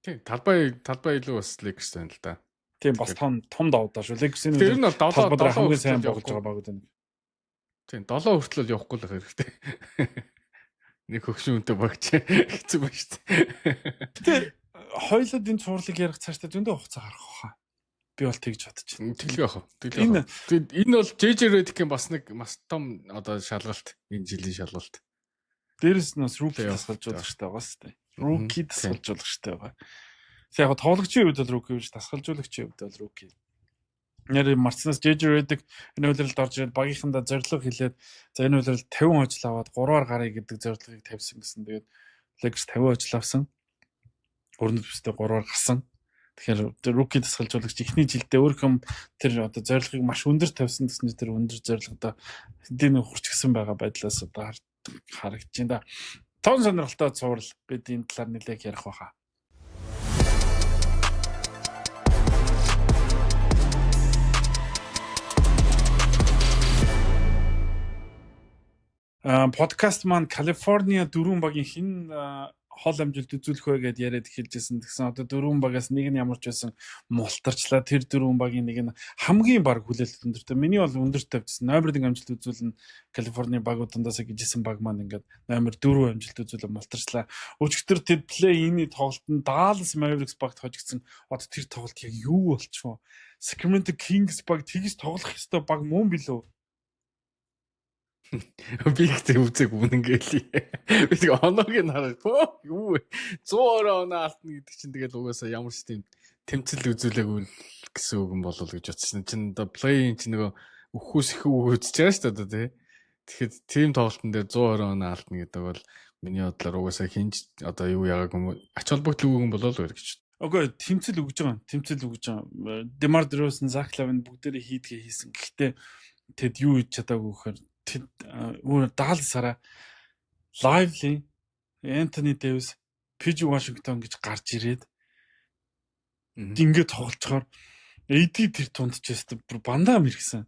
Тийм талбай илүү бас Lakers байна л да. Тийм бас том давдаа шүү. Lakers-ийн Тэр нь бол талбай хамгийн сайн тоглож байгаа баг гэдэг. Тийм 7 хүртэл явахгүй л хэрэгтэй. Нэг хөгшүүнтэй багч хэцүү ба шүү дээ. Гэтэ хоёулаа энэ цувралыг ярих цаашдаа зөндөө хугацаа гарах хаа. Би бол тэгж бодож байна. Тэглэх яах вэ? Энэ бол JJ Redick-ийн бас нэг маш том одоо шалгалт. Энэ жилийн шалгалт. Дээрээс нь бас rookie тасгалжуулагчтай байгаа шүү дээ. Rookie тасгалжуулагчтай байгаа. За яг тоглогчийн хувьд бол rookie биш, тасгалжуулагчийн хувьд бол rookie. Нэр Марцнаас JJ Redick энэ үйлрэлд орж ирээд багийнхандаа зорилго хэлээд за энэ үйлрэлд 50 ажил аваад 3-аар гарыг гэдэг зорилгыг тавьсан гэсэн. Тэгээд Lakers 50 ажил авсан. Өрнөд бүстэй 3-аар гарсан. Тэгэхээр rookie тасгалжуулагч эхний жилдээ өөрхөн тэр одоо зорилгыг маш өндөр тавьсан гэсэн чинь тэр өндөр зорилгодоо хэдийн хурцгсан байгаа байдлаас одоо харагдаж байна да. Тон сонирхолтой цуврал бид энэ талаар нэлээд ярих байхаа. Подкаст маань Калифорниа 4 багийн хин хол амжилт үзүүлэх вэ гэдээ яриад эхэлжсэн. Тэгсэн одоо 4 багаас нэг нь ямар ч байсан мултарчлаа. Тэр 4 багийн нэг нь хамгийн баг хүлээлт өндөртэй. Миний бол өндөр тавьчихсан. Номерын амжилт үзүүлнэ Калифорни багуудаас гэжсэн баг маань ингээд номер 4 амжилт үзүүлээ мултарчлаа. Өчигдөр тэд плей-ины тоглолтод Dallas Mavericks багт хожигдсан. Одоо тэр тоглолт яг юу болчихвоо? Sacramento Kings баг тэгж тоглох ёстой баг мөн билүү? Би ихтэй үзег үнэнгээл. Би тэг оноог нь хараад юу вэ? 100 оноо алтна гэдэг чинь тэгээд угаасаа ямар ч тийм тэмцэл үзүүлээгүй гэсэн үг юм болов гэж бодсон. Чин одоо плей-ин чинь нөгөө өхөөс их үзэж байгаа шүү дээ тий. Тэгэхэд тим тоглолтын дээр 120 оноо алтна гэдэг бол миний бодлоор угаасаа хинж одоо юу яагааг ач холбогдол үгүй юм болов уу гэж. Окей, тэмцэл өгж байгаа. Demar DeRozan, Zach LaVine бүгдээрээ хийдгээ хийсэн. Гэхдээ тэд юу хийж чадаагүй гэхээр Далласаараа Lively, Anthony Davis, PG Washington гэж гарч ирээд ингээд тоглолцохоор AD тэр тундчээстэй бүр бандаа мэрхсэн.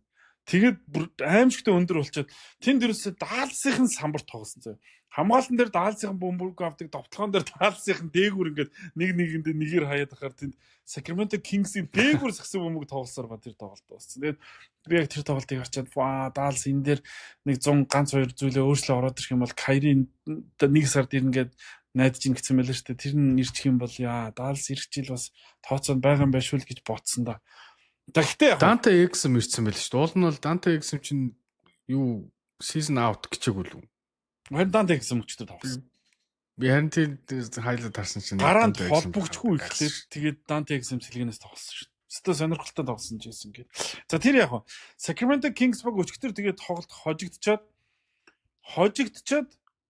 Тэгээд бүр аимшигтай өндөр болчиход тэнд дээрээс Далласын самбар тоглосон зөө. Хамгаалтан дээр Далласын бөмбөрг авдаг, довтлогон дээр Далласын дээгүүр ингээд нэгэндээ нэгээр хаяад ахаар тэнд Sacramento Kings-ийн дээгүүр сагсан бөмбөг тоглосоор ба тэр тоглолт болсон. Тэгээд би яг тэр тоглолтыг харчаад Даллас энэ дээр нэг 100 ганц 2 зүйлээ өөрчлөө ороод ирэх юм бол Kyrie нэг сард ирнгээд найдаж ин гэсэн мэлээ шүү дээ. Тэр нь ирчих юм бол Даллас ирэх жил бас тооцоонд байгаа юм байшгүй л гэж бодсон да. Тэгтээ Dante Exum ирсэн байл шүү дээ. Уул нь бол Dante Exum чинь юу season out гэчихгүй л үү? Харин Dante Exum өчтөр тоглосон. Би харин тэр хайлт харсан чинь гараанд холбогчгүй ихлээр тэгээд Dante Exum сэлгэнээс тоглосон шүү. Өстө сонирхолтой тоглосон ч гэсэн гээд. За тэр яг Sacramento Kings баг өчтөр тэгээд тоглолт хожигдчаад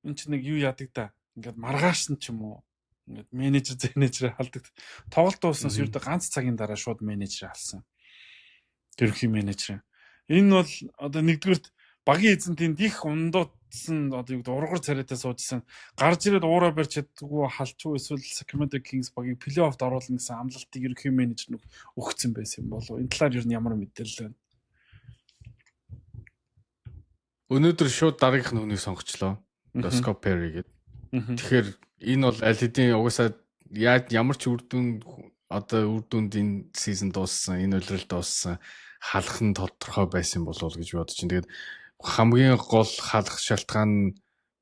эн чинь нэг юу яадаг да. Ингээд маргаашсан ч юм уу. Ингээд менежер халдаг. Тоглолт дууснаас ердөө ганц цагийн дараа шууд менежер алсан. Тэрхий менежер. Энэ бол одоо нэгдүгürt багийн эзэн тэнд их ундууд суудсан одоо юу гэдэг ургар царайтай суудсан гарч ирээд уураа барьж чаддгүй халчгүй эсвэл Sacramento Kings багийг плей-оффд оруулна гэсэн амлалтыг ерөнхий менежер нь өгсөн байсан юм болов. Энэ талаар ер нь ямар мэдээлэл байна? Өнөөдөр шууд дараагийнх нь хүнийг сонгочлоо. Scott Perry гэдэг. Тэгэхээр энэ бол аль хэдийн угаасаа ямар ч үр дүнд энэ сизон дууссан, энэ улирал дууссан халах нь тодорхой байсан болов гэж бодож байна. Тэгээд хамгийн гол халах шалтгаан нь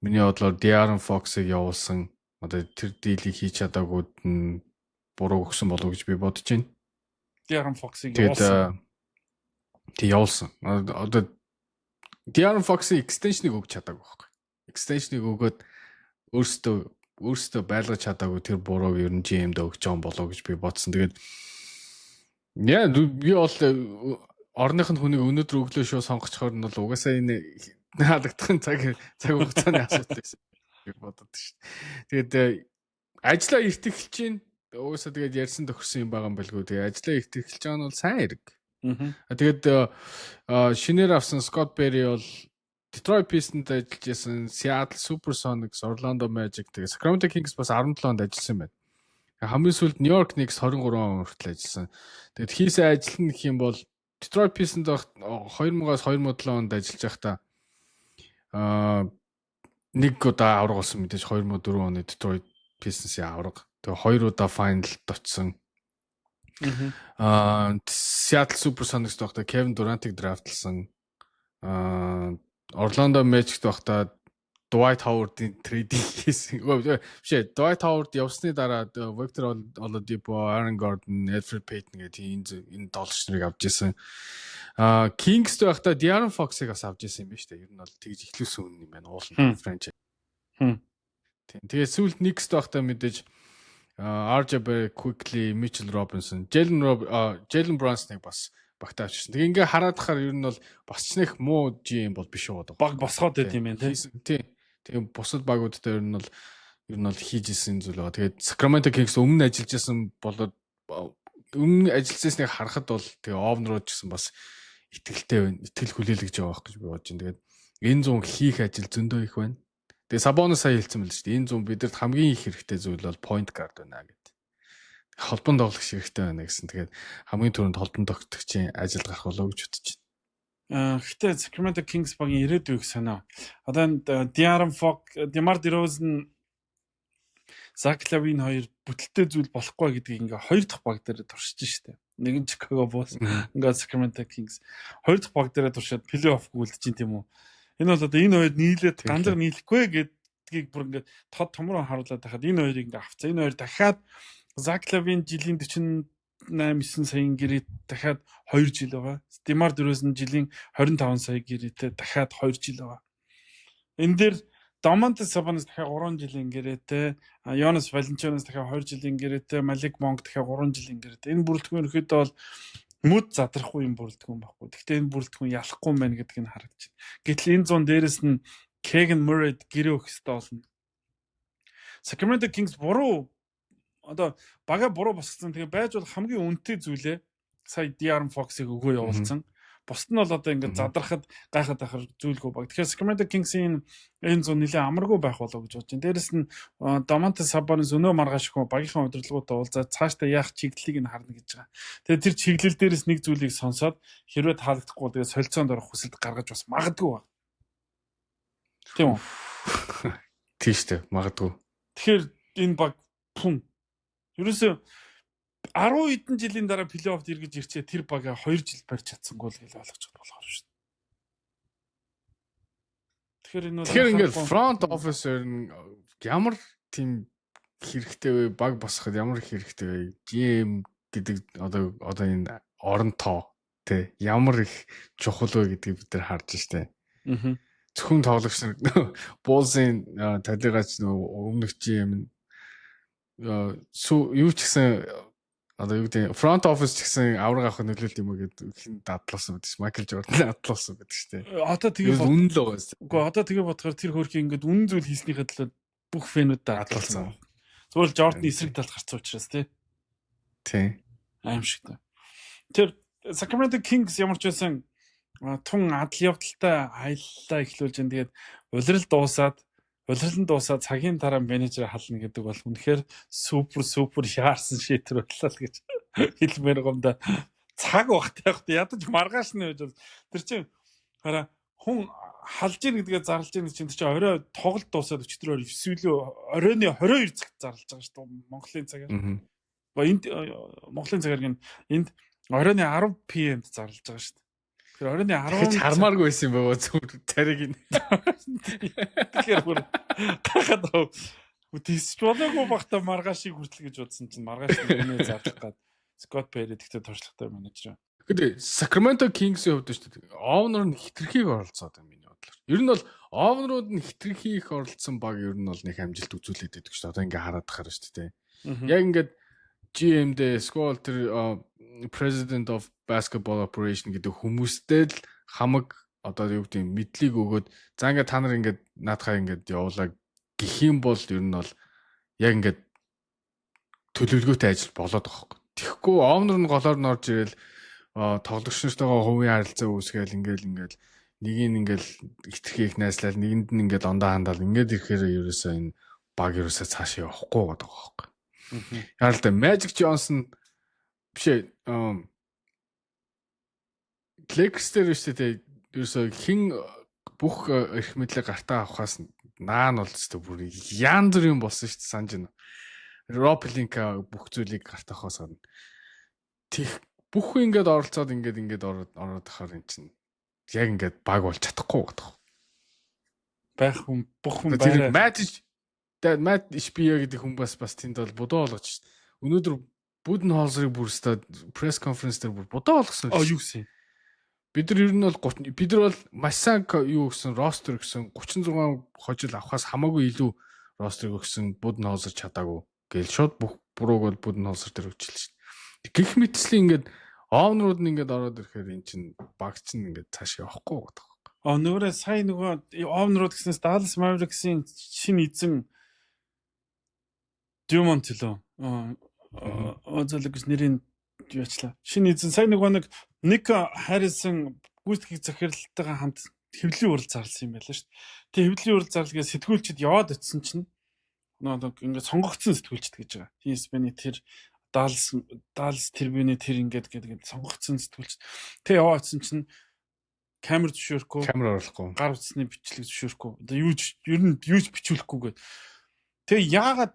миний бодлоор De'Aaron Fox-ыг явуулсан одоо тэр дийлийг хийж чадаагүйд нь буруу өгсөн болов гэж би бодож байна. De'Aaron Fox-ыг явуулсан. Тэг явуулсан. Одоо De'Aaron Fox-ыг extension-ыг өгч чадаагүй байхгүй. Extension-ыг өгөөд өөрсдөө байлгаж чадаагүй тэр бурууг ер нь GM-д өгч байгаа болов гэж би бодсон. Тэгээд би бол орных нь хүнийг өнөөдөр өглөө шууд сонгочихоор нь бол угаасаа энэ хаалгадахын цаг хугацааны асуудал байсан би бодод шүү дээ. Тэгээд ажлаа эрт эхэлж чинь угаасаа тэгээд ярьсан тохирсон юм байгаа юм байлгүй. Тэгээд ажлаа эрт эхэлж байгаа нь бол сайн хэрэг. Тэгээд шинээр авсан Scott Perry бол Detroit Pistons ажиллаж байсан, Seattle Supersonics, Orlando Magic, тэгээд Sacramento Kings бас 17 онд ажилласан байна. Хамгийн сүүлд New York Knicks 23 он хүртэл ажилласан. Тэгээд хийсэн ажил нь гэх юм бол Detroit Pistons 2000-аас 2007 онд ажиллаж байхдаа нэг удаа авраг болсон мэдээж 2004 оны Detroit Pistons-ийн авраг. Тэгээд 2 удаа final-д очсон. Seattle Supersonics байхдаа Kevin Durant-ыг драфтлсан. Orlando Magic байхдаа Dwight Howard-ийн трейдинг хийсэн. Бишээ Dwight Howard явсны дараа Victor Oladipo, Aaron Gordon, Elfrid Payton гэдэг энэ тоглогч нарыг авч ирсэн. Kings байхдаа De'Aaron Fox-ыг бас авч ирсэн юм байна шүү дээ. Ер нь бол тэгж ихлүүлсэн хүн юм байна. Уулын франчайз. Тэгээд сүүлд Knicks байхдаа мэдээж RJ Barrett, Quickly, Mitchell Robinson, Jalen Brunson-ыг бас багтаа авчихсан. Тэгээ ингээ хараад хахаар ер нь бол бас ч нэх муу GM бол биш байгаа. Баг босгоод байт юм байна тий. Тэгээ бусад багуудтай ер нь бол хийж исэн зүйл байгаа. Тэгээд Sacramento Kings өмнө ажиллаж исэн болоод өмнө ажиллаж байсныг харахад бол тэгээ овнрууд ч гэсэн бас итгэлтэй байна. Итгэл хүлээлгэж байгаа байх гэж би бодож байна. Тэгээд энэ зүүн хийх ажил зөндөө их байна. Тэгээ Sabonis сая хэлсэн мэл шүү дээ. Энэ зүүн бидэд хамгийн их хэрэгтэй зүйл бол point guard байна гэдэг. Холбон тоглох хэрэгтэй байна гэсэн. Тэгээд хамгийн түрүүнд холбон тогтогчийн ажил гарах болов гэж бодож байна. Гэхдээ Sacramento Kings багийн ирээдүйг санаа. Одоо De'Aaron Fox, DeMar DeRozan, Zach LaVine хоёр бүтэлтэй зүйл болохгүй гэдгийг ингээ хоёр дахь баг дээр туршиж штэ. Нэг нь Chicago Bulls, ингээ Sacramento Kings. Хоёр дахь баг дээр туршаад плей-офф гүйлдэж чинь тийм үү. Энэ бол одоо энэ хоёр нийлээд гандлага нийлэхгүй гэдгийг бүр ингээ тод томроо харуулад байхад энэ хоёрыг ингээ авцаа. Энэ хоёр дахиад Zach LaVine жилийн 48-9 саяын гэрээт дахиад 2 жил байгаа. DeMar DeRozan жилийн 25 сая гэрээтэй дахиад 2 жил байгаа. Энэ дээр Domantas Sabonis дахиад 3 жилийн гэрээтэй, Jonas Valanciunas дахиад 2 жилийн гэрээтэй, Malik Monk дахиад 3 жилийн гэрээтэй. Энэ бүрэлдэхүүн ерөөхдөө бол мүд задрахгүй юм бүрэлдэхүүн байхгүй. Гэхдээ энэ бүрэлдэхүүн ялахгүй юм байна гэдгийг харагдаж байна. Гэтэл энэ зүүн дээрэс нь Keegan Murray гэрээ өгөх хэрэгтэй болно. Sacramento Kings буруу одоо бага буруу босгосон. Тэгээ байж бол хамгийн үнэтэй зүйлээ сая De'Aaron Fox-ыг өгөө явуулсан. Бусд нь бол одоо ингээд задрахад гайхаад ахаар зүйлгүй баг. Тэгэхээр Sacramento Kings-ийн энэ зүүн нэлээд амаргүй байх болов гэж бодож байна. Дээрэс нь Domantas Sabonis өнөө маргааш хөө багийнхаа удирдлагуудаа уулзаад цаашдаа яах чиглэлийг нь харна гэж байгаа. Тэгээ тэр чиглэл дээрээс нэг зүйлийг сонсоод хэрвээ таалагдахгүй тэгээ солилцоонд орох хүсэлт гаргаж бас магадгүй баг. Тийм үү? Тийш дээ, магадгүй. Тэгэхээр энэ баг ерөөсөө 10 хэдэн жилийн дараа плей-оффд эргэж ирчээ тэр бага 2 жил барьж чадсангүй л гэж ойлгож болохоор шүү дээ. Тэгэхээр ингээд front officer ямар тийм хэрэгтэй вэ? Баг босгоход ямар их хэрэгтэй вэ? GM гэдэг одоо энэ оронтоо тий ямар их чухал вэ гэдгийг бид нар харж штэ. Зөвхөн тоглогч нар Bulls-ийн талигач өмнөх GM юу ч гэсэн одоо юу гэдэг front office ч гэсэн авраг авах нөлөөлт юм уу гэдэг хин дадлуулсан байдаг ш. Michael Jordan дадлуулсан байдаг штэ. Одоо тэгээ үнэн л байгаа. Үгүй одоо тэгээ бодохоор тэр хөрхи ингээд үнэн зүйл хийснийхээ төлөө бүх фэнүүд дадлуулсан. Зөвхөн Jordan эсрэг талд гарцсан учраас тий. Аим шиг та. Тэр Sacramento Kings ямар ч байсан тун адал явдалтай аяллаа эхлүүлж энэ тэгээд улирал нь дуусаад цагийн дараа менежер хална гэдэг бол үнэхээр супер яарсан шийдвэр боллоо л гэж хэлмээр гомда цаг багтаахгүй ядаж маргааш нь байж бол тэр чинь хараа хүн халж ийн гэдгээ зарлж ийн чинь тэр чинь орой тоглолт дуусаад өчтөр 9 үлээ оройны 22 цагт зарлж байгаа шүү дээ Монголын цагаар. Энд Монголын цагаар гин энд оройны 10 PM-д зарлж байгаа шүү дээ. Тэр оройны 10 хармааргүй байсан юм байгаа зүгээр тариг ин. Тэгэхээр бүр гахаад тийсч болоогүй багтаа маргаашийг хүртэл гэж бодсон чинь маргааш нэмээ зарлах гад Scott Perry тэгтээ туршлагатай менежер. Гэхдээ Sacramento Kings-ийн хувьд шүү дээ. Овнор нь хитрхийг оролцоод байна миний бодлоор. Ер нь бол овнорууд нь хитрхийг оролцсон баг ер нь бол нэг амжилт үзүүлээд байдаг шүү дээ. Одоо ингээ хараад тахаар шүү дээ. Яг ингээд GM-дээ Scott тэр President of Basketball Operation гэдэг хүмүүстэй л хамаг одоо юу гэдэг мэдлийг өгөөд за ингээ та нар ингээ наадхаа ингээ явуулаа гэх юм бол ер нь бол яг ингээ төлөвлөгөөтэй ажил болоод байгаа хэрэг. Тэгэхгүй овнор нь голоор норж ирэл тоглогч нартайгаа хувийн харилцаа үүсгээл ингээл нэг хитрхи их найслал нэгэнд нь ингээд ондоо хандаал ингээд ирэхээр ерөөсөө энэ баг ерөөсөө цаашаа явахгүй байгаа байхгүй. Яг л да Magic Johnson бишээ Lakers дээр шүү дээ ерөөсөө хин бүх эрх мэдлэг гартаа авахаас наан бол зү бүр ян зүр юм болсон шүү дээ санаж байна. Rob Pelinka бүх зүйлийг гартаа авахаас гадна тих бүх ингээд оролцоод ингээд ороод тахаар эн чинь яг ингээд баг болж чадахгүй байдаг. Байх хүн бүх хүн баяраа. Matt Ishbia гэдэг хүн бас тэнд бол бодоо болгож шээ. Өнөөдөр Budenholzer-ыг бүрстээ пресс конференс дээр бүр бодоо болгосон. Юу гэсэн? Бид нар ер нь бол бид нар бол Масак юу гэсэн ростер гэсэн 36 хожил авахаас хамаагүй илүү ростерыг өгсөн Budenholzer чадаагүй. Гээл шууд бүх бурууг бол Budenholzer дээр өгчил шээ. Гэх мэтчлэн ингээд овнрууд нь ингээд ороод ирэхээр эн чинь баг чинь ингээд цааш явахгүй байдаг. Нөгөөрөө сая нөгөө овнрууд гэснээс Dallas Mavericks-ийн шинэ эзэн Dumont лөө Озолог гэж нэрийн яачлаа. Шинэ эзэн сая нэг Nick Harrison гүйцэтгэх захиралтайгаа хамт хэвлэлийн урал зарласан юм байлаа шүү дээ. Тэгээ хэвлэлийн урал зарлага сэтгүүлчд яваад очсон чинь нөгөө ингээд сонгогдсон сэтгүүлчд гэж байгаа. ESPN-ийн тэр Dallas Tribune тэр ингээд сонгогдсон сэтгүүлч. Тэ яваадсан чинь камер зөвшөөрөхгүй, камер оруулахгүй, гар утасны бичлэг зөвшөөрөхгүй. Одоо ер нь юуж бичүүлэхгүй гээд. Тэгээ яагаад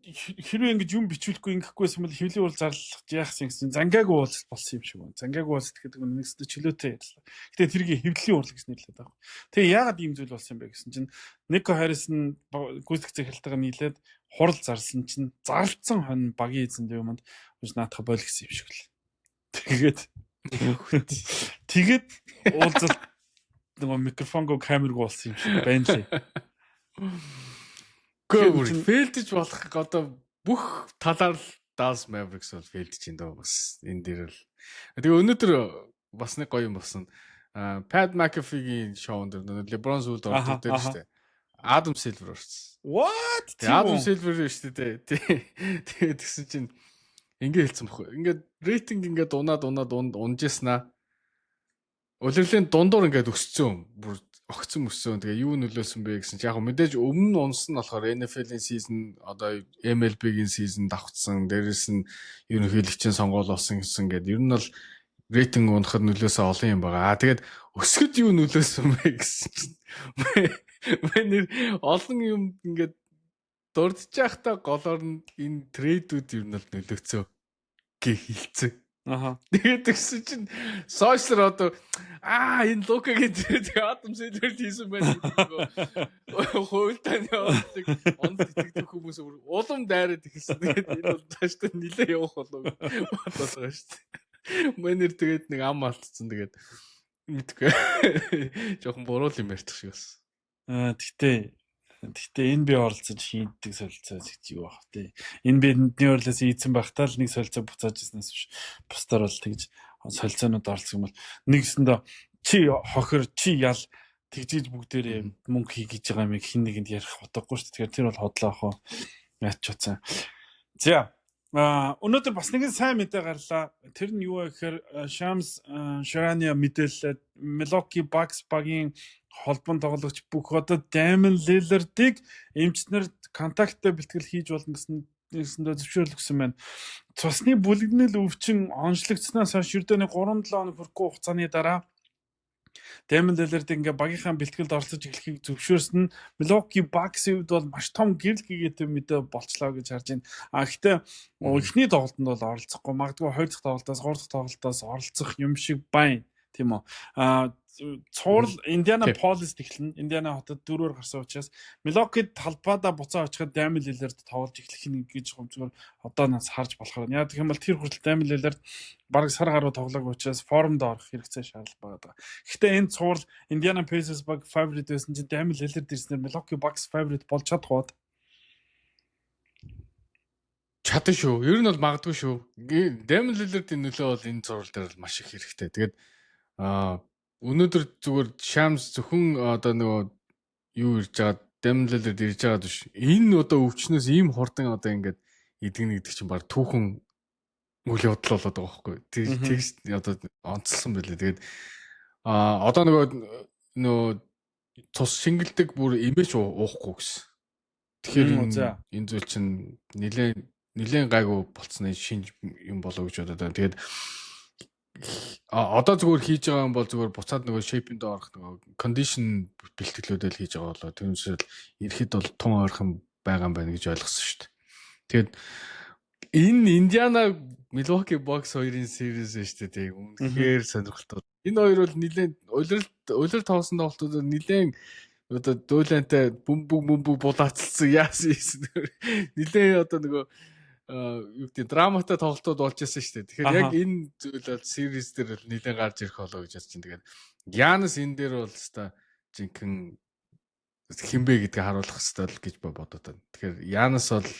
хэрвээ ингэж юм бичүүлэхгүй ингэхгүйсэн бол хэвлэлийн урал зарлах яахсан гэсэн зангаагүй уулзалт болсон юм шиг байна. Зангаагүй уулзалт гэдэг нь нэгсдэ чөлөөтэй ярьлаа. Гэтэ тэрийг хэвлэлийн урал гэж нэрлэдэг байгаа. Тэгээ яагаад ийм зүйл болсон юм бэ гэсэн чинь Nico Harrison гүйцэтгэх захиралтайгаа нийлээд хурал зарлсан чинь зарлцсан хонь багийн эзэнд юмд үз наатах бойл гэсэн юм шиг л. Тэгээд уулзалт нөгөө микрофонго камерг болсон юм шиг байна лээ. Гүр фейлдэж болох одоо бүх талаар л Dallas Mavericks бол фейлдэж байна даа бас энэ дээр л. Тэгээ өнөөдөр бас нэг гоё юм болсон. Pat McAfee-гийн шоунд LeBron сүүлд ордог дээр шүү дээ. Adam Silver орсон. What? Adam Silver шүү дээ. Тэгээд тэгсэн чинь ингэ хэлсэн бохоо. Ингээд рейтинг ингээд унжээснаа. Улирлын дундуур ингээд өссөн. Бүр огцсон өссөн. Тэгээ юу нөлөөлсөн бэ гэсэн чинь яг мэдээж өмнө нь унсан нь болохоор NFL-ийн season одоо MLB-гийн season давхцсан. Дээрээс нь ерөнхийлөгчийн сонгуул болсон гэсэн гээд ер нь бол рейтинг унахад нөлөөсөө олон юм байгаа. Тэгээд өсгөд юу нөлөөсөн бэ гэсэн чинь мэнэр олон юм ингээд дурдж байхдаа голоор нь энэ трейдүүд ер нь бол нөлөөцөө гэж хэлцээ. Тэгээд тэгсэн чинь сошиал одоо энэ Лукагийн тэгээ Адам Silver хийсэн байх гэдэг хуйлтааны онд итгэдэг хүмүүс улам дайраад ихсэн. Тэгээд энэ бол тааштай нилээ явах болов бодож байгаа шүү дээ. Мэнэр тэгээд нэг ам алдсан тэгээд мэдгүй жоохон буруу юм ярьчих шиг бас. Тэгтээ энэ би оролцож хийдэг солилцоо гэж юу бах тий. Энэ бидний өөрлөөс ийдсэн байхдаа л нэг солилцоо буцааж ирснээс биш. Бусдаар бол тэгж солилцоонууд оролцсон юм бол нэгэсэндээ чи хохир чи ял тэгжиж бүгдээрээ мөнгө хий гэж байгаа юм хин нэгэнд ярих утгагүй шүү дээ. Тэгэхээр тэр бол хотлоо ах яач чуцсан. За Өнөөдөр бас нэгэн сайн мэдээ гарлаа. Тэр нь юу вэ гэхээр Shams Charania мэдээлэлд Milwaukee Bucks багийн холбоон тоглогч бүх одоо Damian Lillard-ыг эмчнэр контакттай бэлтгэл хийж болно гэсэндээ зөвшөөрлөгсөн байна. Цусны бүлэгнэл өвчин онцлогдсноос хойш ердөөний 3-7 хоног хүрэхгүй хугацааны дараа Damian Lillard ингээ багийнхаа бэлтгэлд оролцож эхлэхийг зөвшөөрсөн нь Milwaukee Bucks-ийн хувьд бол маш том гэрэл гэгээтэй мэдээ болчлоо гэж харж байна. Гэхдээ эхний тоглолтод бол оролцохгүй, магадгүй 2 дахь тоглолтоос 3 дахь тоглолтоос оролцох юм шиг байна, тийм үү? Цуврал Indianapolis эхэлнэ. Индиана хотод 4-оор гарсан учраас Milwaukee талбайдаа буцаа очиход Damian Lillard тоглож эхлэх нь гэж зүгээр одоо нас харж болохоор. Яг гэх юм бол тэр хүртэл Damian Lillard бараг сар гаруй тоглоог учраас формд орох хэрэгцээ шаардлага байгаа. Гэхдээ энэ цуврал Indiana Pacers баг favorite байсан чинь Damian Lillard ирснээр Milwaukee Bucks favorite болж чадах уу? Чадна шүү. Ер нь бол магадгүй шүү. Damian Lillard-ийн нөлөө бол энэ зурвал дээр маш их хэрэгтэй. Тэгээд өнөөдөр зүгээр Shams зөвхөн одоо нөгөө юу ирж байгаа Damian Lillard ирж байгаа биш. Энэ одоо өвчнөөс ийм хурдан одоо ингээд эдгэн гэдэг чинь баг түүхэн үйл явдал болоод байгаа байхгүй. Тэгж одоо онцлсон байлээ. Тэгээд одоо нөгөө тус шингэлдэг бүр имэж уухгүй гэсэн. Тэгэхээр энэ зүйл чинь нэлээд гайгүй болцсон шинж юм болоо гэж бодоод байна. Тэгээд одоо зүгээр хийж байгаа юм бол зүгээр буцаад нөгөө shape-нд орох нөгөө condition бэлтгэлүүдэл хийж байгаа болоо түүнээс ирэхэд бол тун ойрхон байгаа юм байна гэж ойлгосон шүү дээ. Тэгээд энэ Indiana Milwaukee Bucks хоёрын series шүү дээ. Үнэхээр сонирхолтой. Энэ хоёр бол нэлээд улирал тоглосон тоглолтууд нэлээд одоо дуулантай бөмбөг булаацсан яасан нэлээд одоо нөгөө юу гэдэг драматай тоглолтууд болж байсан шүү дээ. Тэгэхээр яг энэ зүйл бол series дээр нэлээд гарч ирэх болоо гэж бодож байна. Тэгээд Giannis энэ дээр бол өстой жинхэнэ хинбэ гэдгийг харуулах хэрэгтэй л гэж бодоод байна. Тэгэхээр Giannis бол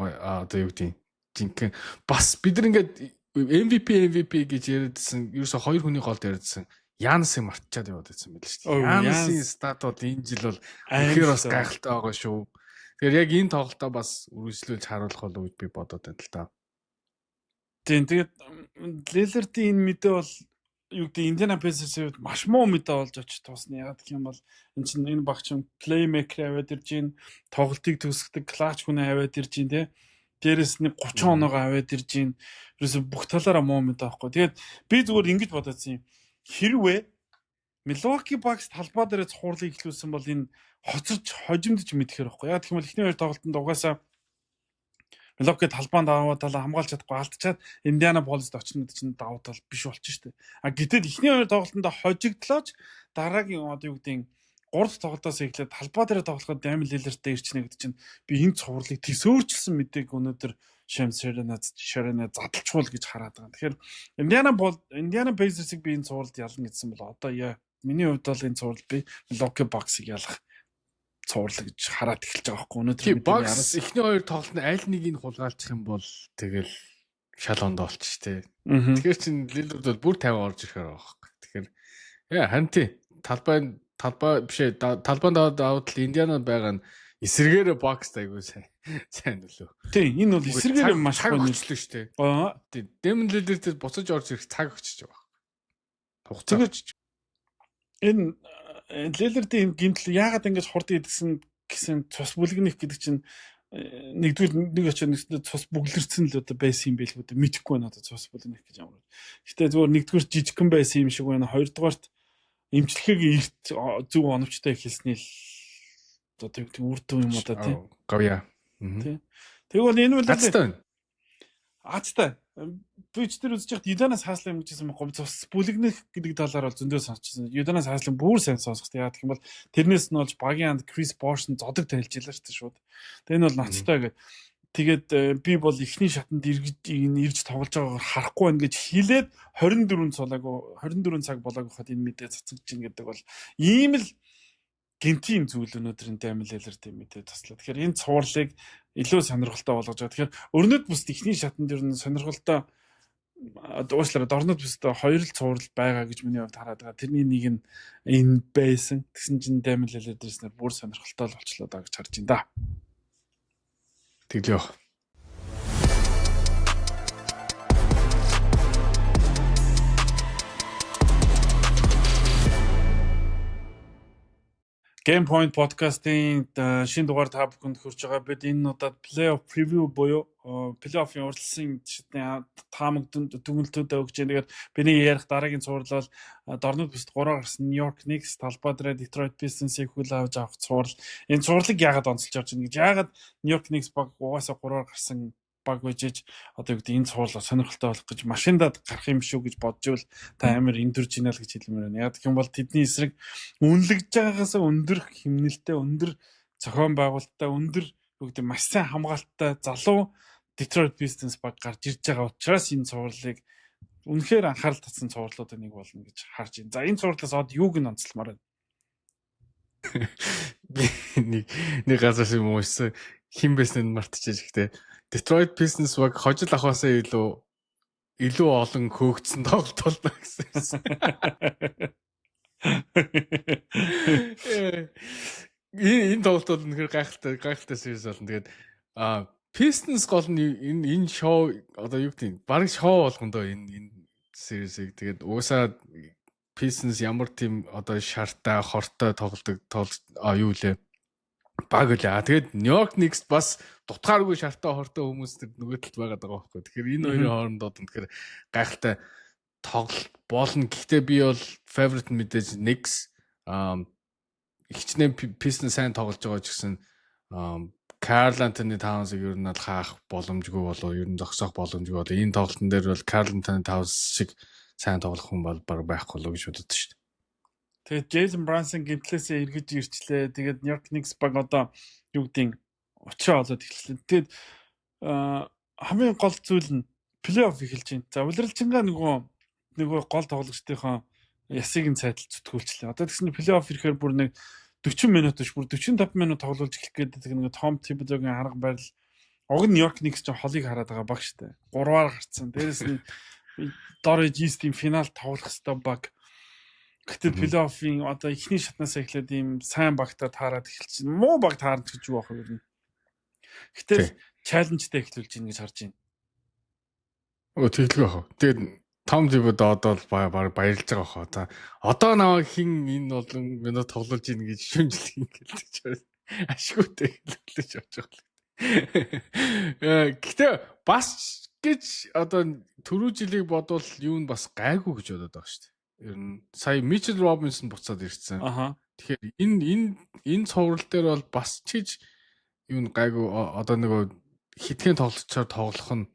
одоо юу гэдэг жинхэнэ бас бид нар ингээд MVP гэж яриадсан ерөөсө хоёр хүний голд яриадсан Giannis-ыг мартчихад яваад байсан байл шүү дээ. Giannis-ийн стат бол энэ жил бол үнэхээр бас гайхалтай байгаа шүү. Тэгэхээр яг энэ тоглолтоо бас үргэлжлүүлж харуулах болов гэж би бодоод байна л та. Тийм тэгээд Lillard-ийн энэ мэдээ бол юу гэдэг Indiana Pacers-ийн хувьд маш муу мэдээ болж очиж туусна. Яг гэх юм бол энэ багч playmaker аваад ирж гин тоглолтыг төгсгдөг clutch хүн аваад ирж гин те. Дээрээс нэг 30 оноогоо аваад ирж гин. Ерөөсө бүх талаараа муу мэдээ байхгүй. Тэгээд би зүгээр ингэж бодоодсэн юм. Хэрвээ Milwaukee Bucks талбай дээр цувралыг эхлүүлсэн бол энэ хоцорч хожимдж мэдхээр байхгүй. Яг тэгмэл эхний хоёр тоглолтод угаасаа Milwaukee талбаанд даваа талаа хамгаалж чадахгүй алдчихад Indianapolis-д очно гэдэг чинь даваа тал биш болчих шүү дээ. Гэтэл эхний хоёр тоглолтод хожигдлооч дараагийн одоо юу гэдэг 3 дахь тоглолтоос эхлээд талбай дээр тоглоход Damian Lillard-тэй ирчихнэ гэдэг чинь би энэ цувралыг төсөөлчихсөн мэдээг өнөөдөр Shams Charania задлчгүй гэж хараад байгаа. Тэгэхээр Indiana Pacers-ыг би энэ цувралд ялна гэсэн бол одоо миний хувьд бол энэ цуврал би Milwaukee Bucks-ыг ялах цуврал гэж хараад эхэлж байгаа байхгүй өнөөдөр Bucks эхний хоёр тоглолт нь аль нэгийг хулгайлчих юм бол тэгэл шал онд болчих тээ. Тэгэхээр чин Lillard бол бүр 50 орж ирэхээр байгаа байхгүй. Тэгэхээр харин тий талбай бишээ талбайд даваад Indiana байгаа нь эсэргээр Bucks айгуу сайн нөлөө. Тийм энэ бол эсэргээр маш гоё нөлөө шүү дээ. Тийм Damian Lillard буцаж орж ирэх цаг өгч байгаа. Хугацаа өгч. Энэ Lillard-ийн гэмтэл яагаад ингэж хурд идсэн цус бүлгэнэх гэдэг чинь нэгдүгээр нэг очоод нэгсэндээ цус бүглэрсэн л одоо байсан юм байл үү мэдэхгүй байна одоо цус бүлгэнэх гэж ямар. Гэтэ зүгээр нэгдүгээр жижигхэн байсан юм шиг байна. Хоёрдугаарт эмчлэхийг эрт зөв оновчтой хэлсний л одоо үр дүн юм одоо тийм. Говья. Тийм. Тэг бол энэ бол Азтай. Би ч тэр үзэж яхад Юданаас хааслаа юм гэжсэн байхгүй цус бүлэгнэх гэдэг талаар бол зөндөө сонсчихсон. Юданаас хааслаа бүр сайн сонсгох. Яа гэх юм бол тэрнээс нь болж багийн анд Крис Боршн зодог тавилж илаа шүү дээ шууд. Тэг энэ бол ноцтой гэдэг. Тэгээд би бол эхний шатанд ирж тоглож байгаагаар харахгүй байна гэж хэлээд 24 цаг болоог хахад энэ мэдээ цацгаж гин гэдэг бол ийм л гинтийн зүйл өнөөдрийн Damian Lillard-ийн мэдээ таслаа. Тэгэхээр энэ цувралыг илүү сонирхолтой болгож байгаа. Тэгэхээр өрнөд бүст эхний шатанд ер нь сонирхолтой уучлаарай дорнод бүст хоёр л цуврал байгаа гэж миний хувьд хараад байгаа. Тэрний нэг нь энэ байсан. Тэгсэн чинь Damian Lillard ирснээр бүр сонирхолтой болчлоо даа гэж харж байна да. Тэглээ. Game Point podcast-ийн шинэ дугаар та бүхэнд хүрч байгаа. Бид энэ удаад playoff preview буюу playoff-ын уралдааны таамагдан дүгнэлтүүдээ өгч байгаа. Тэгээд бидний ярих дараагийн цуврал бол дорнод бүст 3-аар гарсан New York Knicks талбай дээр Detroit Pistons-ийг хүл авч авах цуврал. Энэ цувралыг яагаад онцолж авч байна гэж. Яагаад New York Knicks баг угаасаа 3-аар гарсан баг үжиж одоо юу гэдэг энэ цуврал сонирхолтой болох гэж машиндад гарах юм шүү гэж бодж ивэл та амар эндүрж ийна л гэж хэлмээр байна. Яг гэх юм бол тэдний эсрэг үнэлэгдэж байгаагаас өндөр хэмнэлттэй, өндөр зохион байгуулалттай, өндөр юу гэдэг маш сайн хамгаалттай залуу Detroit Pistons баг гарч ирж байгаа учраас энэ цувралыг үнэхээр анхаарал татсан цувралуудын нэг болно гэж харж байна. За энэ цувралаас од юуг нь онцлмаар байна? Би нэг газар юм уушсан хин байсан нь мартчихэж ихтэй. Detroit Pistons баг хожил авахаасаа илүү олон хөөгдсөн тоглолт болно гэсэн. Энэ тоглолт бол нөхөр гайхалтай series болно. Тэгээд Pistons гол нь энэ шоу одоо юу гэдэг баг шоу болгондоо энэ series-ийг тэгээд уусаа Pistons ямар тийм одоо шартай хортой тоглолт юу лээ баг үлээ. Тэгээд New York Knicks бас дутгааргүй шартай хортой хүмүүс тэр нөгөө талд байгаад байгаа байхгүй. Тэгэхээр энэ хоёрын хоорондоо тэгэхээр гайхалтай тоглолт болно. Гэхдээ би бол favorite мэдээж Knicks ихчнээ Pistons сайн тоглож байгаа ч гэсэн Karl Anthony Towns-ыг ер нь л хаах боломжгүй болов. Ер нь зогсоох боломжгүй болов. Энэ тоглолтын дээр бол Karl Anthony Towns шиг сайн тоглох хүн бол баг байхгүй болов гэж боддог шүү дээ. Тэгээд Jalen Brunson гэмтлээсээ эргэж ирчлээ. Тэгээд New York Knicks баг одоо юу гэдэг очоо олоод эхэллээ. Тэгээд хамгийн гол зүйл нь плей-офф эхэлж байна. За улиралчингаа нөгөө гол тоглогчдынхоо ясыг нь сайдл зүтгүүлчлээ. Одоо тэгсэн плей-офф ирэхээр бүр нэг 40 минут биш бүр 45 минут тоглуулж эхлэх гэдэг нэг Том Thibodeau-гийн арга барил. Уг нь New York Knicks ч холыг хараад байгаа баг штэ. 3-аар гарцсан. Дээрээс нь дор East-ийн финал тоглох хэвээр баг. Гэтэл плей-оффын одоо эхний шатнаас эхлээд ийм сайн багтаа таарад эхэлчихсэн. Муу баг таарна гэж юу байх вэ? Гэтэл чаленжтэй эхлүүлж ийн гэж харж байна. Тэглэх байх. Тэгээд Том Thibodeau одоо баг баярлж байгаа хаа. За одоо наваа хин энэ болон минут тоглуулж ийн гэж шүмжлэх ингээл гэж ашигүйтэй хэлүүлж явж байгаа. Гэтэ бас гэж одоо түрүү жилийг бодвол юу нь бас гайгүй гэж бодоод байгаа шүү дээ. Ер нь сая Mitchell Robinson буцаад ирсэн. Тэгэхээр энэ цуврал дээр бол бас чиж юу н гайгүй одоо нөгөө хитгэн тоглолцоор тоглох нь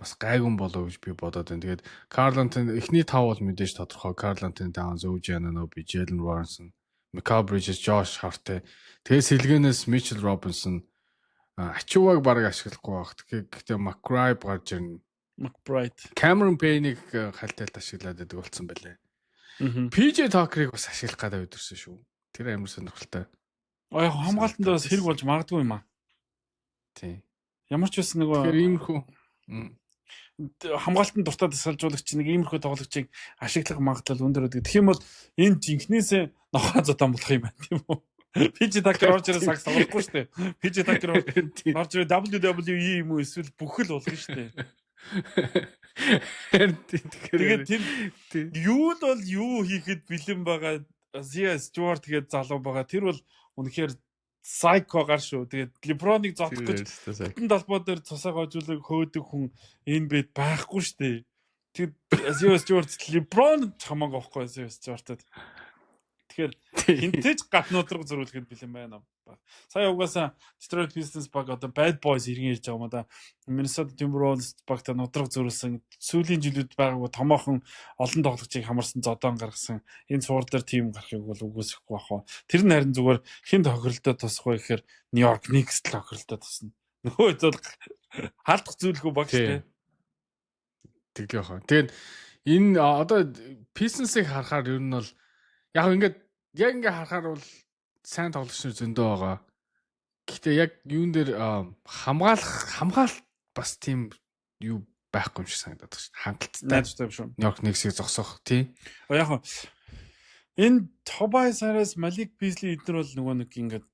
бас гайгүй болов гэж би бодоод байна. Тэгээд Karl Anthony эхний 5 бол мэдээж тодорхой. Karl Anthony Towns, OG Anunoby, Jalen Brunson, Mikal Bridges, Josh Hart. Тэгээд сэлгэнээс Mitchell Robinson ачууг бараг ашиглахгүй байх. Гэхдээ McBride гарч ирнэ. McBride. Cameron Payne-ийг хальтайлт ашиглаад байдаг болсон байлээ. PJ Tucker-ыг бас ашиглах гэдэг өдөрсөн шүү. Тэр амар сонирхолтой. Яг хамгаалтанд бас хэрэг болж магадгүй юм аа. Тийм. Ямар ч байсан нөгөө тэр иймэрхүү хамгаалтанд дуртай тасалжуулагч нэг иймэрхүү тоглогчийг ашиглах магадлал өндөр байдаг. Тэгэх юм бол энэ жинхнээсээ нохоо зодон болох юм байна тийм үү? PJ Tucker орж ирэх сагс тоглохгүй шүү дээ. PJ Tucker орж ирэх WWE юм уу эсвэл бүхэл болгоно шүү дээ. Тэгээд тэр юу л бол юу хийхэд бэлэн байгаа Zia Stewart тэгээд залуу байгаа. Тэр бол үнэхээр psycho гар шүү. Тэгээд LeBron-ыг зодох гэж бүтэн талбай дээр цусаа гойжуулаг хөөдөг хүн энэ бед байхгүй шүү дээ. Тэгээд Zia Stewart LeBron хамаагүй байхгүй Zia Stewart-д. Тэгэхээр хинтэж гатнууд руу зөрүүлэхэд бэлэн байна. Сая угаасаа Detroit Pistons баг одоо Bad Boys иргэн ирж байгаа юм да. Minnesota Timberwolves багта нудраг зөрүүлсэн. Сүүлийн жилүүд байгаагүй томоохон олон тоглогчийг хамарсан зодон гаргасан. Энэ цувар дээр тим гарахыг бол үгүйсэхгүй байх уу. Тэр нь харин зүгээр хин тохиролтой тосох вэ гэхээр New York Knicks л тохиролтой тосно. Нөгөө зүйл хаалдах зүйлгүй баг шүү дээ. Тэглээ хаа. Тэгээд энэ одоо Pistons-ыг харахаар ер нь бол яг ингээд харахаар бол сайн тоглогч зөндөө байгаа. Гэхдээ яг юун дээр хамгаалалт бас тийм юу байхгүй юм шиг санагдаад байна шүү. Хангалттай. Найдвартай шүү. New York Knicks-ийг зогсоох тий. Яг энэ Tobias Harris, Malik Beasley эдгээр бол нөгөө нэг ингээд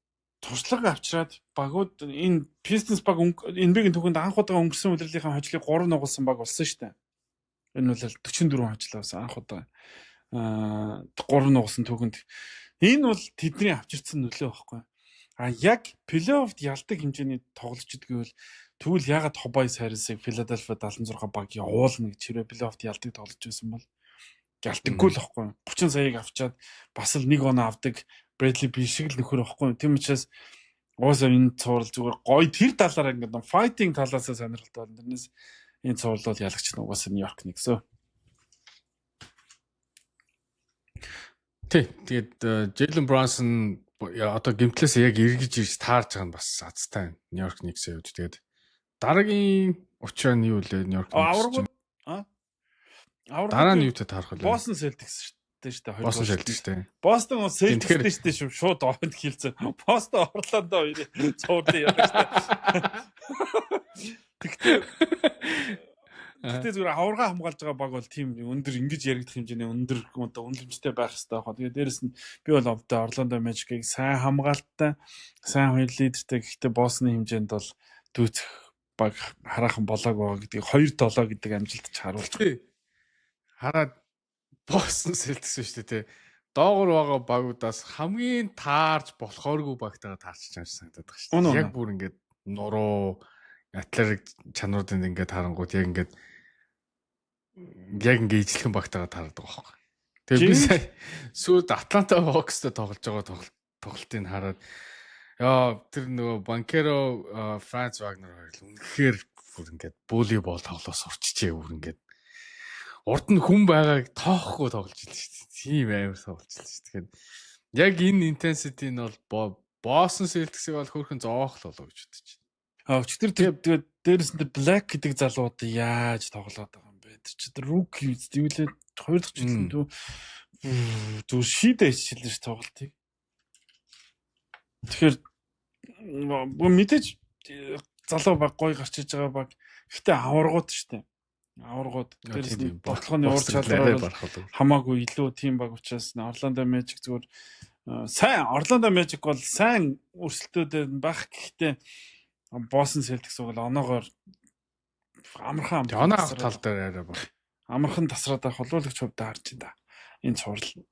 туршлага авчираад багууд энэ Pistons баг NBA-ийн түүхэнд анх удаа өнгөрсөн удирлынхаа хожлыг 3 нугалсан баг болсон шүү дээ. Энэ бол 44 хожлоос анх удаа. 3 нугсан түүхэнд энэ бол тэдний авчирсан нөлөө байхгүй. Яг плей-оффд ялдаг хэмжээний тоглож идэгвэл тэгвэл ягаад Хобай Сайрсыг Филадельфия 76 баг явуулна гэж хэрэг плей-оффд ялдаг тоглож байсан бол ялдаггүй л байхгүй. 30 саяыг авчаад бас л 1 оноо авдаг Брэдли би шиг л нөхөр байхгүй. Тийм учраас уусаа энэ цуврал зүгээр гоё тэр талаараа ингээд файтинг талаасаа сонирхолтой байна. Тэрнээс энэ цуврал бол ялагч нь угаасаа Нью-Йорк Никс. Тэгээд Джейлен Брансон одоо гимтлээс яг эргэж ирж таарж байгаа нь бас азтай Нью-Йорк Никс явж. Тэгээд дараагийн учраа нь юу вэ Нью-Йорк Никс? Дараа нь юутай таарах вэ? Бостон Селтикс шүү дээ. Бостон Селтикс шүү дээ. Бостон Селтикс шүү дээ. Шууд оохонд хэлцэн. Бостон Орландо хоёрын цуурлын яг шүү дээ. Тэгтээ зүгээр аварга хамгаалж байгаа баг бол тийм өндөр ингэж яригдах хэмжээний өндөр одоо үнэлэмжтэй байх хэрэгтэй байна. Тэгээд дээрэс нь би бол Орландо Мэжикийг сайн хамгаалттай, сайн хоёр лидертэй гэхдээ Бостны хэмжээнд бол дүүцэх баг хараахан болоог байгаа гэдгийг 2-7 гэдэг амжилтч харуулж байна. Хараад Бостон Селтикс шүү дээ. Доогор байгаа багуудаас хамгийн таарж болохооргүй багтайгаа таарч чамж санагдаад байгаа шүү дээ. Яг бүр ингээд нуруу атлетик чанаруудын ингээд харангууд яг ингээд ижлэхэн багтайгаа таардаг байхгүй. Тэгээ би сая сүүлд Атланта Хокстой тоглож байгаа тоглолтыг хараад тэр нөгөө Банкеро Франц Вагнер хоёр л үнэхээр бүр ингээд волейбол тоглоос урчжээ бүр ингээд урд нь хүн байгааг тоохгүй тоглож ирлээ шүү дээ. Тийм амар тоглож ирлээ шүү. Тэгэхээр яг энэ intensity нь бол Boston Celtics-ийг бол хөрхэн зоох л болоо гэж бодож байна. Өчтөр тэгээд дээрээс нь Black гэдэг залууд яаж тоглоод байгаа юм бэ? Тэр чинь rookie зүйлээ 2 дахь жилийн зүр шийдэж хэлсэн ш тоглолтыг. Тэгэхээр мэдээж залуу баг гоё гарч иж байгаа баг. Гэхдээ аваргууд штэ. Аваргууд дээрээс нь бодлогын уур чадвараар хамаагүй илүү тийм баг учраас Орландо Мэжик зүгээр сайн Орландо Мэжик бол сайн өрсөлдөөд байх гэхдээ Бостон Селтикс бол оноогоор амархан оноо тал дээр арай баг. Амархан тасраад байх холуулагч хувьдаа харж байна. Энэ цуврал.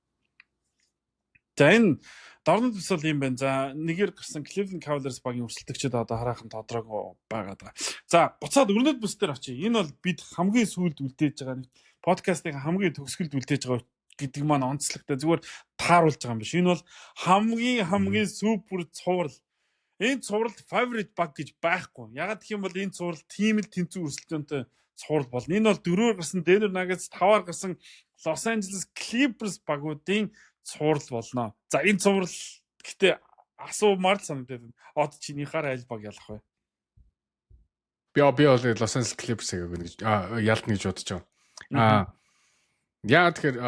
За энэ дорнод ус бол юм байна. За нэгээр гарсан Cleveland Cavaliers багийн өрсөлдөгчд одоо хараахан тодорхой байгаад байгаа. За буцаад өрнөд бүс дээр очие. Энэ бол бид хамгийн сүүлд үлдээж байгаа подкастын хамгийн төгсгөлд үлдээж байгаа гэдэг маань онцлогтой зүгээр тааруулж байгаа юм биш. Энэ бол хамгийн супер цуврал. Энэ цувралд favorite баг гэж байхгүй. Ягаад гэх юм бол энэ цуврал тийм л тэнцүү өрсөлдөөнтэй цуврал болно. Энэ бол 4-оор гарсан Denver Nuggets, 5-аар гарсан Los Angeles Clippers багуудын цуврал болно. За энэ цуврал гэхдээ асуумаар санагдаад байна. Од чинийхаар аль баг ялах вэ? Би бол Los Angeles Clippers-ийг ялна гэж бодож байгаа. Яа тэгэхээр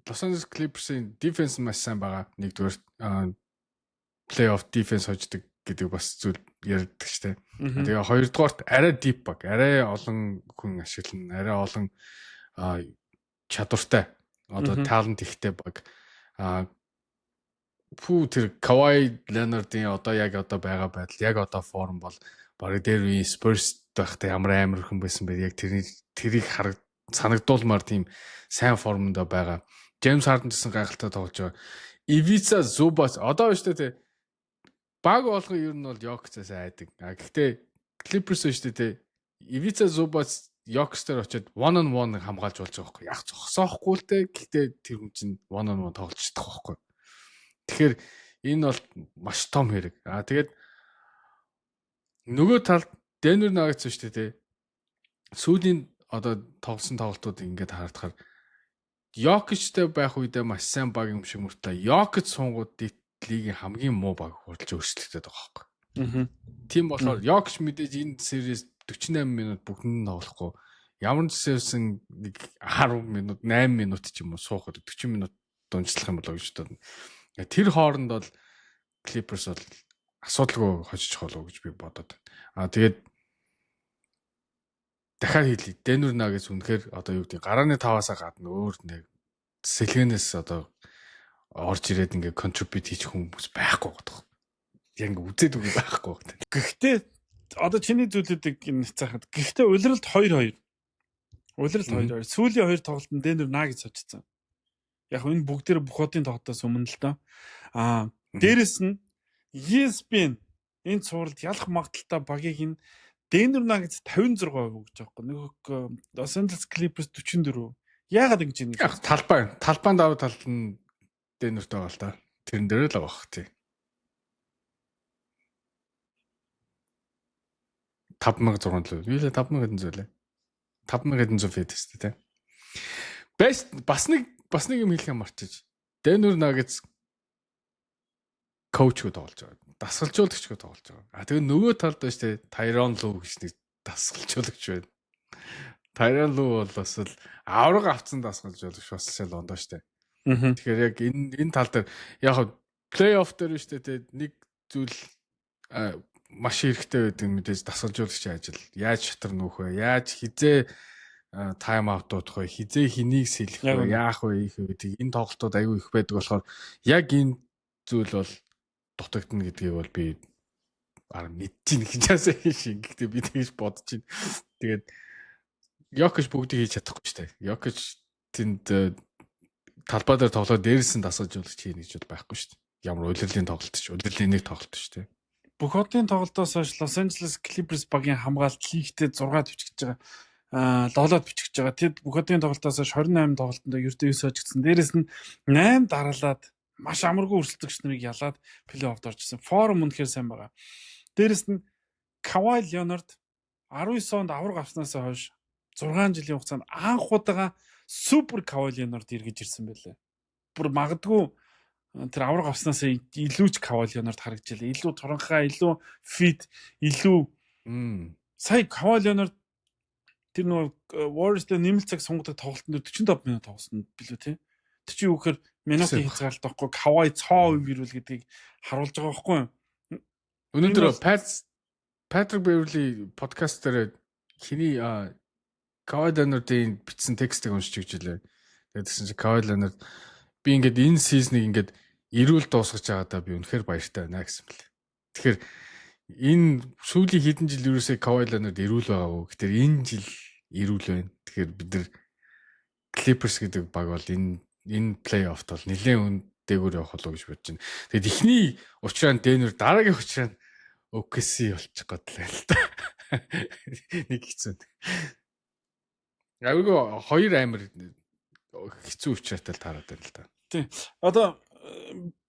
Los Angeles Clippers-ийн defense маш сайн байгаа. Нэгдүгээр playoff defense хождог гэдэг бас зүйл ярьдаг штэ. Тэгээ хоёрдугаарт арай deep баг, арай олон хүн ашиглана, арай олон чадвартай одоо talent ихтэй баг. Тэр Kawhi Leonard-ийн одоо байгаа байдал, яг одоо форм бол баг дээр үе Spurs байхдаа ямар амар хүн байсан бэ? Яг тэрийг санагдуулмаар тийм сайн формонд байгаа. James Harden гэсэн гайхалтай тоглож байгаа. Ivica Zubac одоо шүү дээ баг болгоо ер нь бол Jokic-аас айдаг. Гэхдээ Clippers шүү дээ Ivica Zubac Jokic-төр очиод one on one хамгаалж болж байгаа байхгүй. Яг зогсоохгүй л дээ. Гэхдээ тэр хүн чинь one on one тоглож чадах байхгүй. Тэгэхээр энэ бол маш том хэрэг. Тэгээд нөгөө талд Denver Nuggets шүү дээ. Сүүлийн одоо тоглосон тоглолтууд ингээд хаардахаар Jokic-тэй байх үедээ маш сайн баг юм шиг мөртлөө Jokic сунгууд лигийн хамгийн муу баг хурдж өөрчлөгдөд байгаа байхгүй. Тийм болохоор Jokic мэдээж энэ series 48 минут бүгдэнд нь тоглохгүй. Ямар ч сэвсэн 10 минут, 8 минут ч юм уу суухад 40 минут дунжлах юм болоо гэж бодно. Тэр хооронд бол Clippers бол асуудалгүй хожиж холоо гэж би бодоод байна. Тэгээд дахиад хэлье. Denver Nuggets үнэхээр одоо юу гэдэг гарааны 5-аас гадна өөр нэг сэлгэнээс одоо орж ирээд ингээ contribute хийчих хүмүүс байхгүй гэдэг. Яг ингээ үзээд үгүй байхгүй гэдэг. Гэхдээ одоо чиний зүйлүүдийг энэ цаахад гэхдээ улиралд 2-2. Улиралд 2-2. Сүүлийн 2 тоглолтод Denver Nuggets очсон. Яг энэ бүгдээр бүхотын тоглолтоос өмнө л доо. Дээрэс нь ESPN энэ цувралд ялах магадaltaй багийг нь Denver Nuggets 56% гэж байгаа юм. Нөгөө Los Angeles Clippers 44%. Яагаад ингэж юм бэ? Яг талбайн давуу талд нь Denver-тэй байгаа л да. Тэрэн дээр л байгаа бах тий. 5600 л. Юу лээ 5100 лээ. 5100 фит тест тий. Бас нэг юм хэлэх юм марчиж. Denver Nuggets коучгүй тоглож байгаа. Дасгалжуулагчгүй тоглож байгаа. Тэгээ нөгөө талд ба штэ Tyronn Lue гэж нэг дасгалжуулагч байна. Tyronn Lue бол бас л авраг авцсан дасгалжуулагч бас л ондоо штэ. Тэгэхээр яг энэ тал дээр яг плей-офф дээр штэ те нэг зүйл маш хэрэгтэй байдаг мэдээж дасгалжуулагч ажил. Яаж шатар нүүх вэ? Яаж хизээ тайм аут дуудах вэ? Хизээ хэнийг сэлэх вэ? Яах вэ? Ийх вэ гэдэг энэ тоглолтууд аюу их байдаг болохоор яг энэ зүйл бол дутагдана гэдгийг бол би мэдчихээн гэж яасаа шиг. Гэхдээ би тэгж бодож байна. Тэгээд Jokic бүгдийг хийж чадахгүй шүү дээ. Jokic тэнд талбай дээр тоглоод дээрээс нь дасгалжуулагч хийнэ гэж бол байхгүй шүү дээ. Ямар удирдлагын тоглолт ч, удирдлагын нэг тоглолт шүү дээ. Бүх хотын тоглолтоос хойш Los Angeles Clippers багийн хамгаалалт лигтээ 6 бичиж байгаа. 7-д бичиж байгаа. Тэд бүх хотын тоглолтоос хойш 28 тоглолтонд ердөө 9 хожигдсан. Дээрээс нь 8 дараалаад маш амаргүй өрсөлдөгч нарыг ялаад плей-оффд орчихсон. Форум үнэхээр сайн байгаа. Дээрээс нь Kawhi Leonard 19 онд авраг авснаас хойш 6 жилийн хугацаанд анх удаага супер Kawhi Leonard эргэж ирсэн байлээ. Бүр магадгүй тэр авраг авснаас илүү ч Kawhi Leonard харагдчихлаа. Илүү туранхай, илүү fit, илүү сая Kawhi Leonard тэр нөгөө Warriors-тэй нэмэлт цаг сунгаадаг тоглолтод 45 минут тоглосон билүү те. Тэр чинь юу гэхээр минутын хязгаарлалт байхгүй Kawhi цоо үе ирүүл гэдгийг харуулж байгаа байхгүй юу? Өнөөдөр Patrick Beverly подкаст дээр хиний Kawhi Leonard-ийн бичсэн текстийг уншиж өгчлээ. Тэгээд тэгсэн чинь Kawhi Leonard би ингээд энэ сизныг ингээд ирүүл дуусгаж байгаадаа би үнэхээр баяртай байна гэсэн мэл. Тэгэхээр энэ сүүлийн хэдэн жил юусээ Kawhi Leonard ирүүл байгаа уу? Гэтэл энэ жил ирүүл байна. Тэгэхээр бид нар Clippers гэдэг баг бол энэ плей-оффт бол нэлээд дээгүүр явах болов гэж бодож байна. Тэгэд эхний учраа нь Denver, дараагийн учраа нь OKC болчих гээд л байл та. Нэг хэцүү. Айгүй хоёр амир хэцүү учраатай л таарад байна л та. Тий. Одоо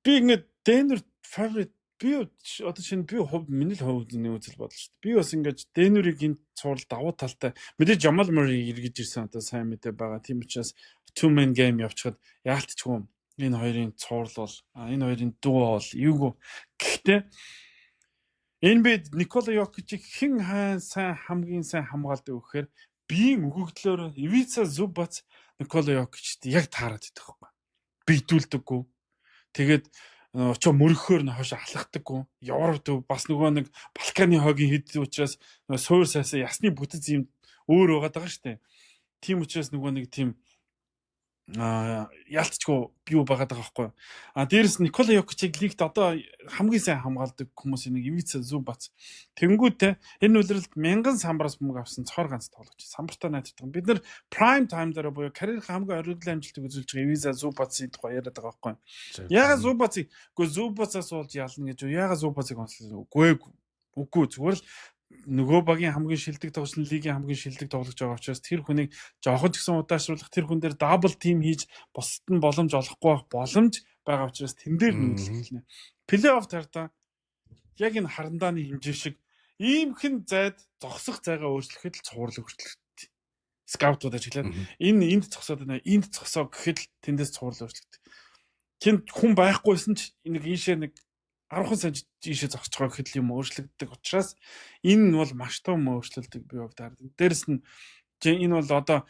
би ингээд Denver favorite би одоо шинэ би хувьд миний хувьд нэг үзэл бодлоо шүү дээ. Би бас ингээд Denver-ийг энэ цуврал давуу талтай мэдээж Jamal Murray эргэж ирсэн одоо сайн мэдээ байгаа. Тийм учраас two man game явчихад яалтчгүй энэ хоёрын цуврал бол энэ хоёрын дүү бол юугүй. Гэхдээ энэ бид Nikola Jokic-ийг хэн хамгийн сайн хамгаалдаг вэ гэхээр биеийн өгөгдлөөр Ivica Zubac Nikola Jokic-т яг таарад идэх байхгүй. Бийдүүлдэггүй. Тэгээд очоо мөрөхөөр нь хойш алхдаггүй. Европ бас нөгөө нэг Балканы хойгийн хэд учраас суур сайсаа ясны бүтэц юм өөр байгаа даа штэ. Тийм учраас нөгөө нэг тийм яалтчгүй бий байгаа даа байхгүй. Дээрээс Nikola Jokic-ийг лигт одоо хамгийн сайн хамгаалдаг хүмүүсийн нэг Ivica Zubac. Тэнгүүтээ энэ үлрэлт 1000 самбараас мөнгө авсан цоор ганц тоглогч. Самбартаа найддаг. Бид нэр prime time дээр буюу карьерийн хамгийн оргилын амжилтыг үзүүлж байгаа Ivica Zubac-ийн тухай яриад байгаа байхгүй. Яагаад Zubac-ийг Zubac-аас болж ялна гэж яагаад Zubac-ийг онцлоо? Үгүй зүгээр л нөгөө багийн хамгийн шилдэг тоглогч, лигийн хамгийн шилдэг тоглогч байгаа учраас тэр хүнийг жоохон ч гэсэн удаашруулах, тэр хүн дээр дабл тим хийж бусад нь боломж олохгүй байх боломж байгаа учраас тэн дээр нүүдэлтэлнэ. Плей-офф тартаа яг энэ харандааны хэмжээ шиг иймхэн зайд зогсох зайгаа өөрчлөхөд л цуврал өөрчлөгддөг. Скаутууд ажиглаад энд зогсоод байна, энд зогсоо гэхэд л тэндээс цуврал өөрчлөгддөг. Тэнд хүн байхгүйсэн ч нэг ийшээ нэг 10 сая ийшээ зогсож байгаа гэхэд юм өөрчлөгддөг учраас энэ бол маш том өөрчлөлтийг бий болгоод. Дээрэс нь энэ бол одоо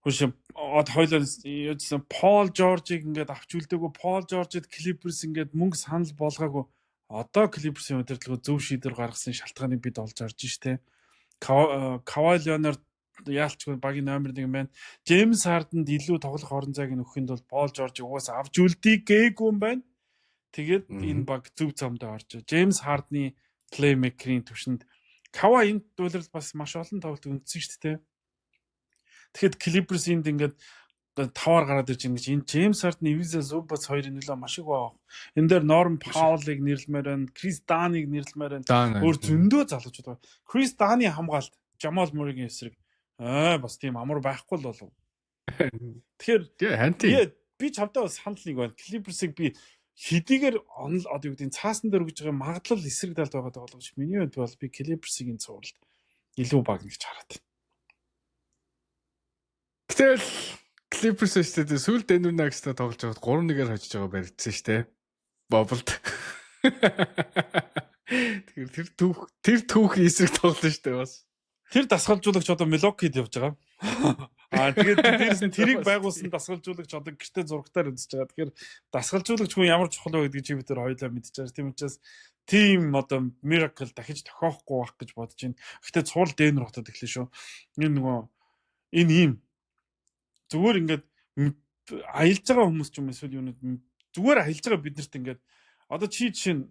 хоёлоо яжсан Пол Жоржийг ингээд авч үлдээгүй, Пол Жоржид Clippers ингээд мөнгө санал болгоогүй. Одоо Clippers-ийн удирдлага зөв шийдвэр гаргасан шалтгааныг бид олж харж штэ. Kawhi Leonard яалчгүй багийн номер 1 байна. James Harden-д илүү тоглох орон зайг нөхөнд бол Пол Жорж угаасаа авч үлдээе гээгүй юм байна. Тэгээд энэ баг зөв замдаа орж. James Harden-ы плеймейкерийн төвшөнд Kawhi энэ дуурал бас маш олон тоглолт үндсэн шүү дээ. Тэгэхэд Clippers энд ингээд таваар гараад ирж ингэж энэ Джеймс Харден, Ивиза Зубац хоёрын нөлөө маш их баа. Энэ дээр Норм Паулыг нэрлэмээр байна, Крис Даныг нэрлэмээр байна. Өөр зөндөө залуучууд байна. Крис Даны хамгаалт, Жамал Муригийн эсрэг бас тийм амар байхгүй л болов. Тэгэхээр би чамтай бас санал нэг байна. Clippers-ыг би хэдийгээр одоо юу гэдэг цаасан дээр өгж байгаа магадлал эсрэг талд байгаа болгож миний хувьд бол би Clippers-ийн энэ цувралд илүү баг гэж хараад. Тэгэл Clippers өстэй сүүл Denver Nuggets-тай тоглож байгаад 3-1-ээр хожиж байгаа баригдсан шүү дээ. Bubble-д. Тэгэхээр тэр түүхийн эсрэг тоглож шүү дээ бас. Тэр дасгалжуулагч одоо Milwaukee-д явж байгаа. Тэгээд дээрээс нь тэрийг байгуулсан дасгалжуулагч одоо гэртээ зурагтаар үзэж байгаа. Тэгэхээр дасгалжуулагч хүн ямар чухал вэ гэдгийг чи бид хоёр хоёулаа мэдчихэж байгаа. Тийм учраас team одоо miracle дахиж тохиохгүй байх гэж бодож байна. Гэхдээ цуул Denver хотод эхлэв шүү. Энэ ийм зүгээр ингээд аялж байгаа хүмүүс ч юм эсвэл юу зүгээр аялж байгаа биднэрт ингээд одоо чи жишээ нь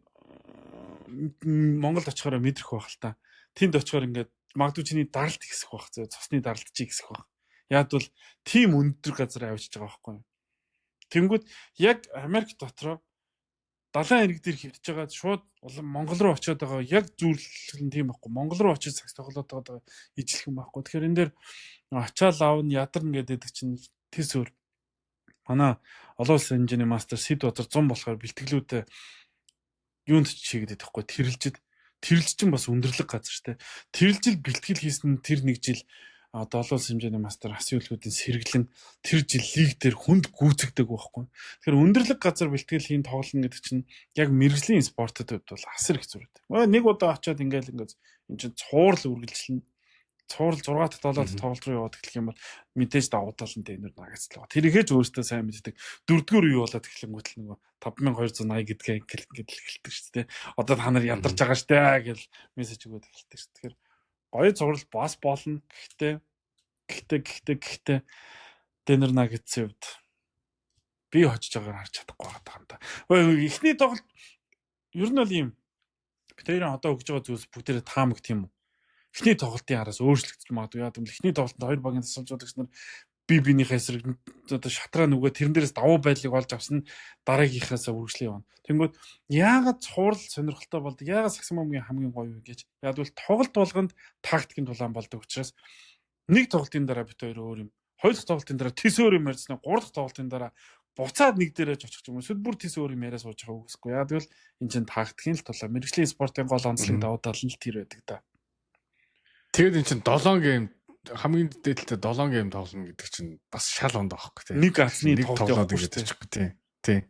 Монголд очихоор мэдрэх байх л та. Тэнд очихоор ингээд магадгүй чиний даралт ихсэх байх зөө цусны даралт чи ихсэх байх. Яг бол тийм өндөр газар авчиж байгаа байхгүй. Тэнгүүд яг Америк дотроо далайн ирэг дээр хөвтөж байгаа шууд Монгол руу очиод байгаа яг зүйлэл нь тийм байхгүй. Монгол руу очиж цагт тоглоод байгаа ижлэх юм байхгүй. Тэгэхээр энэ дээр ачаал аавн ядарна гэдэг чинь тэсвэр. Манай олон улсын хэмжээний мастер Сид Баатар 100 болохоор бэлтгэлүүдээ юунд чийгээд байхгүй тэрэлж чинь бас өндөрлөг газар штэ. Тэрэлжил бэлтгэл хийсэн тэр нэг жил одоо олон улсын хэмжээний мастер асуулгуудын сэргэлэн тэр жил лиг дээр хүнд гүйцэгдэг байхгүй. Тэгэхээр өндөрлөг газар бэлтгэл хийн тоглоно гэдэг чинь яг мэрэгжлийн спортод бол асар их зүйл. Нэг удаа очиод ингээл эн чинь цуурл үргэлжлэн цуурл 6-7 тоглолт руу яваад эхлэх юм бол мэдээж давуу тал нь Denver Nuggets л байгаа. Тэр ихэж өөрөөсөө сайн мэддэг. 4-р үе болоод эхлэнгүүт л нөгөө 5280 гэдгээ ингээд эхэлдэг шүү дээ. Одоо та нар ядарч байгаа штэ гэж мессеж өгөөд эхэлдэг шүү. Тэгэхээр гоё цуурл бас болно. Гэхдээ Denver Nuggets-ийн хувьд би хожиж байгаагаар харж чадахгүй байгаа юм да. Эхний тоглолт ер нь бол ийм бид хоёрын одоо өгж байгаа зүйлс бүгдээрээ таамаг тийм үү? Эхний тоглолтын араас өөрчлөгдөж магадгүй. Яа гэвэл эхний тоглолтод хоёр багийн тасалжуулагч нар биенийхээ эсрэг одоо шатраа нүгэ тэрэн дээрээс давуу байдлыг олж авсан дараагийнхаас үргэлжлэе явна. Тэнгүүд яагаад цуурал сонирхолтой болдог? Яагаад саксомомгийн хамгийн гоё вэ гэж? Яг бол тоглолт болгонд тактикийн дулаан болдог учраас нэг тоглолтын дараа бит хоёр өөр юм. Хоёр дахь тоглолтын дараа тис өөр юм ярьсан. Гурав дахь тоглолтын дараа буцаад нэг дээрэж очих юм. Эсвэл бүр тис өөр юм яриа сууж байгаа үгүйсгүй. Яг бол энэ чинь тактикийн л тулаа. Мэргэжлийн спортын гол онцлог давуу тал нь л тэр байдаг да. Тэгээд эн чинь 7 гейм хамгийн дээдлээ 7 гейм тоглоно гэдэг чинь бас шал онд байхгүй тийм. Нэг алсны тоглолт гэдэг чинь тийм.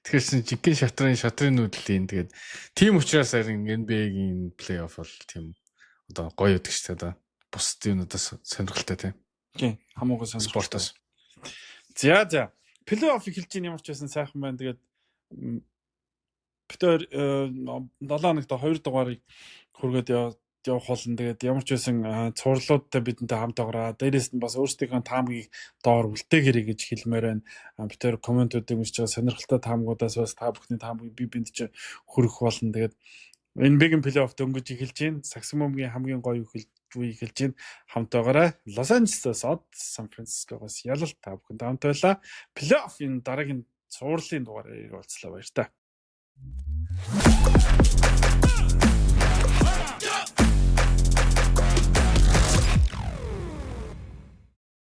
Тэгэхээр жинхэнэ шатрын нүүдлийн тэгээд тийм учраас NBA-гийн плей-офф бол тийм одоо гоё өгдөг шүү дээ. Бус юмудаас сонирхолтой тийм. Тийм. Хамаагүй сонирхолтой. За. Плей-офф эхэлж ийн ямар ч байсан сайхан байна. Тэгээд битээр 7 хоногт 2 дугаарыг хүргээд явах болно. Тэгээд ямар ч байсан цуурлуудтай бидэнтэй хамт байгаараа. Дээрээс нь бас өөрсдийнхөө таамгийг доор үлдээгээрэй гэж хэлмээр байна. Битээр комментуудыг уншиж байгаа сонирхолтой таамгуудаас бас та бүхний таамгийг бинт хүрэх болно. Тэгээд NBA-гийн плей-офф дөнгөж эхэлж байна. Саксомомгийн хамгийн гоё үе эхэлж байна. Хамт байгаараа. Лос Анжелесоос Сан Францискогоос ялалт та бүхэнд хамт байлаа. Плей-оффын дараагийн цуурлын дугаарыг уулзлаа баяр та.